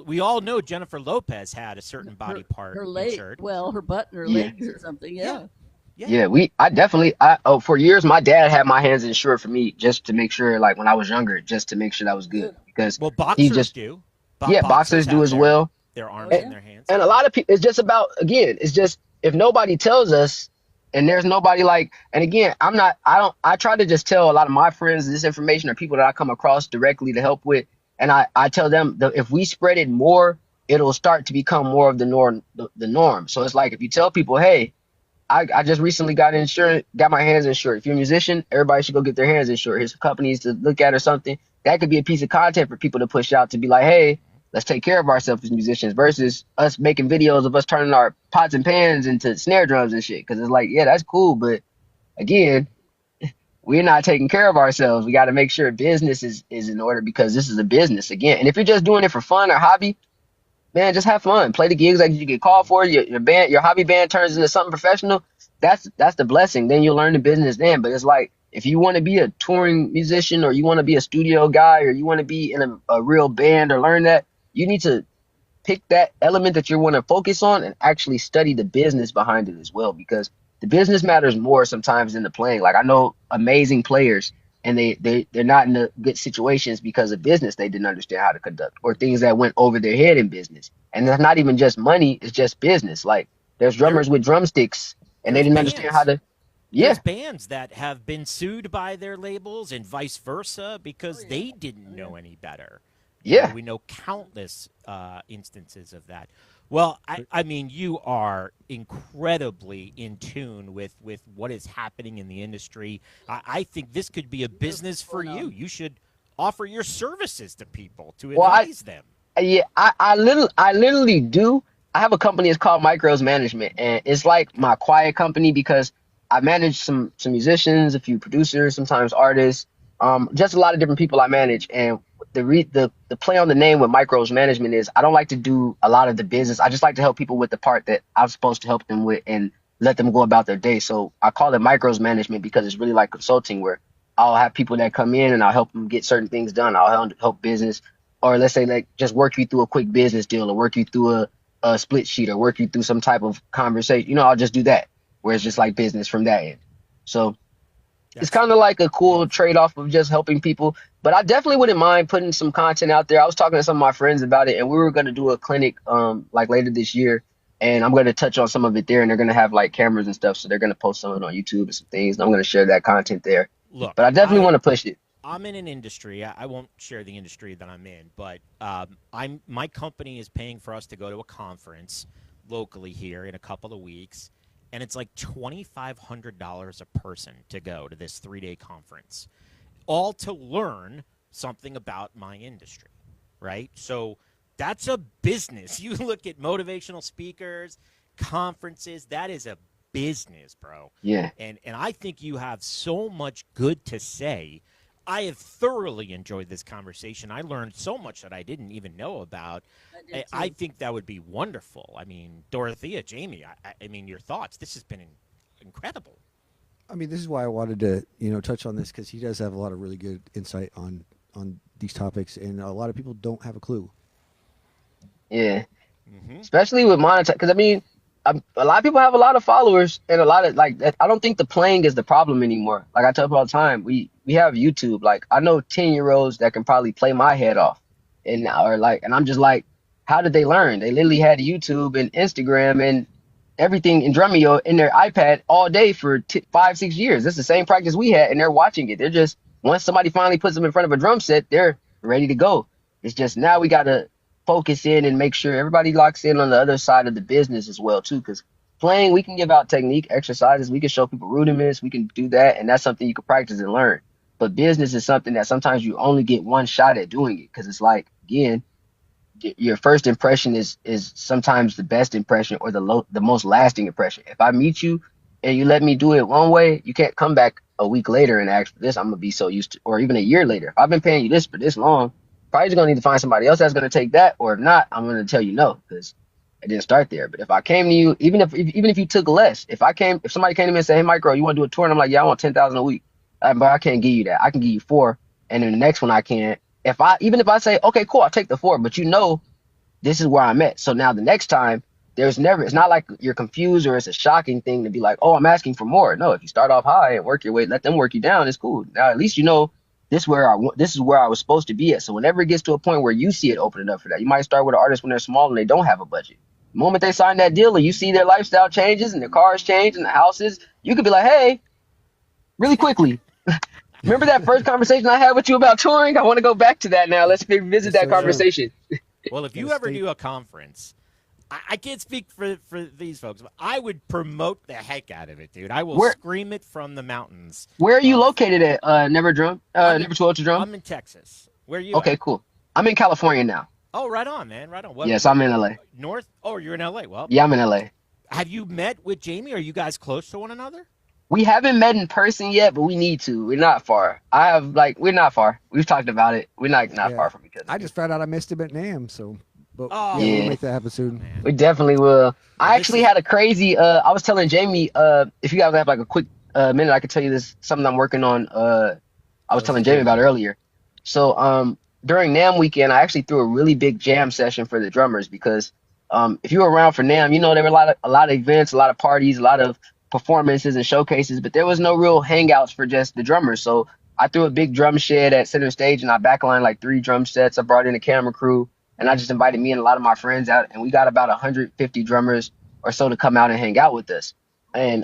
we all know Jennifer Lopez had a certain body part her leg, insured. well, her butt and her legs or something. Yeah. Yeah, for years my dad had my hands insured for me just to make sure, like when I was younger, just to make sure that was good because Well, he boxers just do. boxers Boxers do have as well. their arms And, in their hands. and a lot of people, it's just about, again, it's just if nobody tells us and there's nobody like, and again, I try to just tell a lot of my friends this information or people that I come across directly to help with. And I tell them that if we spread it more, it'll start to become more of the norm, the norm. So it's like, if you tell people, hey, I just recently got my hands insured. If you're a musician, everybody should go get their hands insured. Here's some companies to look at or something. That could be a piece of content for people to push out to be like, hey, let's take care of ourselves as musicians versus us making videos of us turning our pots and pans into snare drums and shit. Because it's like, yeah, that's cool. But again, we're not taking care of ourselves. We got to make sure business is in order because this is a business again. And if you're just doing it for fun or hobby, man, just have fun. Play the gigs like you get called for. Your band, your hobby band turns into something professional. That's the blessing. Then you'll learn the business then. But it's like if you want to be a touring musician or you want to be a studio guy or you want to be in a real band or learn that, you need to pick that element that you want to focus on and actually study the business behind it as well because the business matters more sometimes than the playing. Like I know amazing players and they're not in the good situations because of business they didn't understand how to conduct or things that went over their head in business. And that's not even just money, it's just business. Like there's drummers with drumsticks and they didn't understand how to There's bands that have been sued by their labels and vice versa because they didn't know any better. We know countless instances of that. Well, I mean, you are incredibly in tune with what is happening in the industry. I think this could be a business for you. You should offer your services to people to advise them. Yeah, I literally do. I have a company. It's called Micros Management, and it's like my quiet company because I manage some musicians, a few producers, sometimes artists, just a lot of different people I manage. And the play on the name with Micros Management is I don't like to do a lot of the business. I just like to help people with the part that I'm supposed to help them with and let them go about their day. So I call it Micros Management because it's really like consulting where I'll have people that come in and I'll help them get certain things done. I'll help business, or let's say like just work you through a quick business deal or work you through a split sheet or work you through some type of conversation. I'll just do that where it's just like business from that end. So it's kind of like a cool trade-off of just helping people. But I definitely wouldn't mind putting some content out there. I was talking to some of my friends about it, and we were going to do a clinic like later this year. And I'm going to touch on some of it there, and they're going to have like cameras and stuff. So they're going to post some of it on YouTube and some things. And I'm going to share that content there. Look, but I definitely want to push it. I'm in an industry. I won't share the industry that I'm in, but my company is paying for us to go to a conference locally here in a couple of weeks. And it's like $2,500 a person to go to this 3-day conference, all to learn something about my industry, right? So that's a business. You look at motivational speakers, conferences, that is a business, bro. Yeah. And I think you have so much good to say. I have thoroughly enjoyed this conversation. I learned so much that I didn't even know about. I think that would be wonderful. I mean, Dorothea, Jaime, I mean, your thoughts. This has been incredible. I mean, this is why I wanted to, touch on this because he does have a lot of really good insight on these topics, and a lot of people don't have a clue. Yeah. Especially with monetize, because I mean, a lot of people have a lot of followers and a lot of like I don't think the playing is the problem anymore. Like I tell people all the time, we have YouTube. Like I know 10-year-olds that can probably play my head off, and I'm just like, how did they learn? They literally had YouTube and Instagram and everything in Drumeo in their iPad all day for 5-6 years. That's the same practice we had, and they're watching it. They're just once somebody finally puts them in front of a drum set, they're ready to go. It's just now we gotta focus in and make sure everybody locks in on the other side of the business as well too, because playing, we can give out technique exercises, we can show people rudiments, we can do that, and that's something you can practice and learn. But business is something that sometimes you only get one shot at doing it, because it's like, again, your first impression is sometimes the best impression or the most lasting impression. If I meet you and you let me do it one way, you can't come back a week later and ask for this. I'm gonna be so used to, or even a year later. If I've been paying you this for this long, probably just gonna need to find somebody else that's gonna take that, or if not, I'm gonna tell you no, because I didn't start there. But if I came to you, even if you took less, if somebody came to me and said, hey Micro, you want to do a tour? And I'm like, yeah, I want 10,000 a week. But I can't give you that. I can give you 4, and then the next one I can. Even if I say, okay, cool, I'll take the 4, but this is where I'm at. So now the next time it's not like you're confused or it's a shocking thing to be like, oh, I'm asking for more. No, if you start off high and work your way, let them work you down, it's cool. Now at least you know this is where I was supposed to be at. So whenever it gets to a point where you see it opening up for that, you might start with an artist when they're small and they don't have a budget. The moment they sign that deal and you see their lifestyle changes and their cars change and the houses, you could be like, hey, really quickly. Remember that first conversation I had with you about touring? I want to go back to that now. Let's revisit that conversation. Well, if you ever do a conference, I can't speak for these folks, but I would promote the heck out of it, dude. I will scream it from the mountains. Where are you located at? Never Too Old to Drum? I'm in Texas. Where are you Okay, at? Cool. I'm in California now. Oh, right on, man. Right on. Yes, I'm in LA. North? Oh, you're in LA. Well, yeah, I'm in LA. Have you met with Jaime? Are you guys close to one another? We haven't met in person yet, but we need to. We're not far. We're not far. We've talked about it. We're not far from each other. I just found out I missed him at NAMM, so but Oh, yeah, yeah. we'll make that happen soon. We definitely will. I actually had a crazy. I was telling Jaime. If you guys have like a quick minute, I could tell you this something I'm working on. I was telling Jaime about earlier. So during NAMM weekend, I actually threw a really big jam session for the drummers because if you were around for NAMM, you know there were a lot of events, a lot of parties, a lot of performances and showcases, but there was no real hangouts for just the drummers. So I threw a big drum shed at center stage and I backlined like 3 drum sets. I brought in a camera crew and I just invited me and a lot of my friends out, and we got about 150 drummers or so to come out and hang out with us. And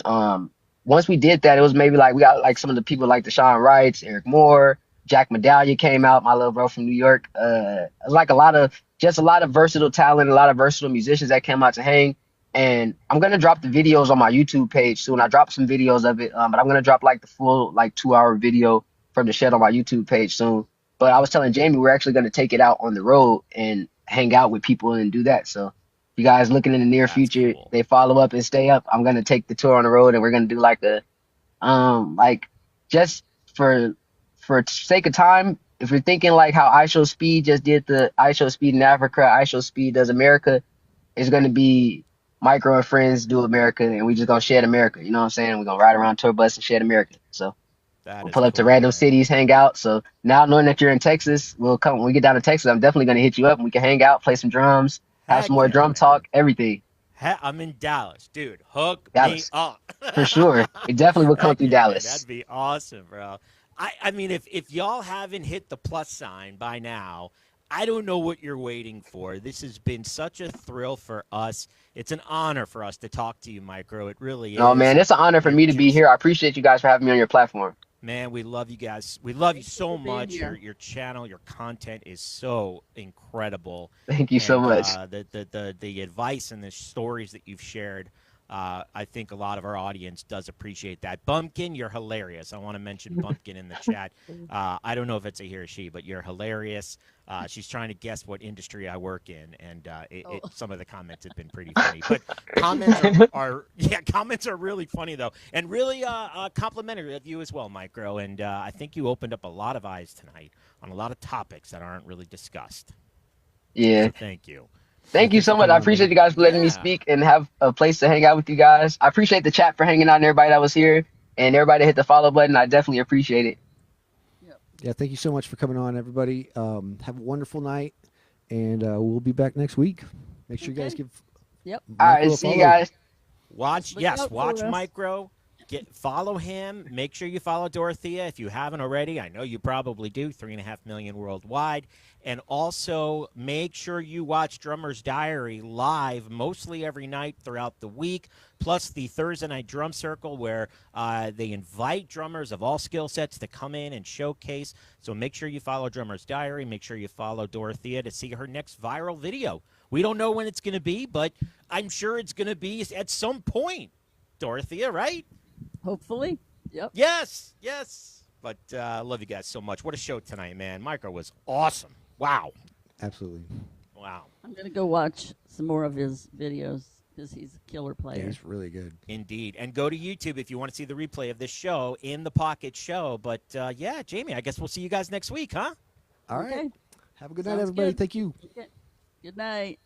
once we did that, it was maybe like we got like some of the people like Deshaun Wrights, Eric Moore, Jack Medallia came out, my little bro from New York. Like a lot of versatile talent, a lot of versatile musicians that came out to hang. And I'm going to drop the videos on my YouTube page soon. I dropped some videos of it, but I'm going to drop like the full like 2-hour video from the shed on my YouTube page soon. But I was telling Jaime we're actually going to take it out on the road and hang out with people and do that. So if you guys looking in the near future, cool. They follow up and stay up, I'm going to take the tour on the road and we're going to do like a just for sake of time, if you're thinking like how iShow Speed just did the iShow Speed in Africa, iShow Speed does America, it's going to be Micro and friends do America, and we just gonna shed America. You know what I'm saying? We're gonna ride around tour bus and shed America. So we'll pull up to random cities, hang out. So now knowing that you're in Texas, we'll come when we get down to Texas. I'm definitely gonna hit you up and we can hang out, play some drums, have some more drum talk, everything. I'm in Dallas, dude. Hook me up. For sure. It definitely will come through Dallas. That'd be awesome, bro. I mean, if y'all haven't hit the plus sign by now, I don't know what you're waiting for. This has been such a thrill for us. It's an honor for us to talk to you, Micro. It really is. Oh, man, it's an honor for me to be here. I appreciate you guys for having me on your platform. Man, we love you guys. We love you so much. Your channel, your content is so incredible. Thank you so much. The advice and the stories that you've shared, I think a lot of our audience does appreciate that. Bumpkin, you're hilarious. I want to mention Bumpkin in the chat. I don't know if it's a he or she, but you're hilarious. She's trying to guess what industry I work in, and some of the comments have been pretty funny. But comments are really funny though, and really complimentary of you as well, Micro. And I think you opened up a lot of eyes tonight on a lot of topics that aren't really discussed. Yeah. So thank you. Thank you so much. I appreciate you guys for letting me speak and have a place to hang out with you guys. I appreciate the chat for hanging out and everybody that was here and everybody that hit the follow button. I definitely appreciate it. Yeah, thank you so much for coming on, everybody. Have a wonderful night, and we'll be back next week. Make sure you guys give. Yep. All right, see you guys. Watch Micro. Follow him. Make sure you follow Dorothea if you haven't already. I know you probably do. 3.5 million worldwide. And also make sure you watch Drummer's Diary live mostly every night throughout the week, plus the Thursday Night Drum Circle where they invite drummers of all skill sets to come in and showcase. So make sure you follow Drummer's Diary. Make sure you follow Dorothea to see her next viral video. We don't know when it's going to be, but I'm sure it's going to be at some point. Dorothea, right? Hopefully. Yep. Yes. But I love you guys so much. What a show tonight, man. Micro was awesome. Wow. Absolutely. Wow. I'm going to go watch some more of his videos because he's a killer player. Yeah, he's really good. Indeed. And go to YouTube if you want to see the replay of this show, In the Pocket show. But, yeah, Jaime, I guess we'll see you guys next week, huh? All right. Okay. Have a good night, everybody. Good. Thank you. Okay. Good night.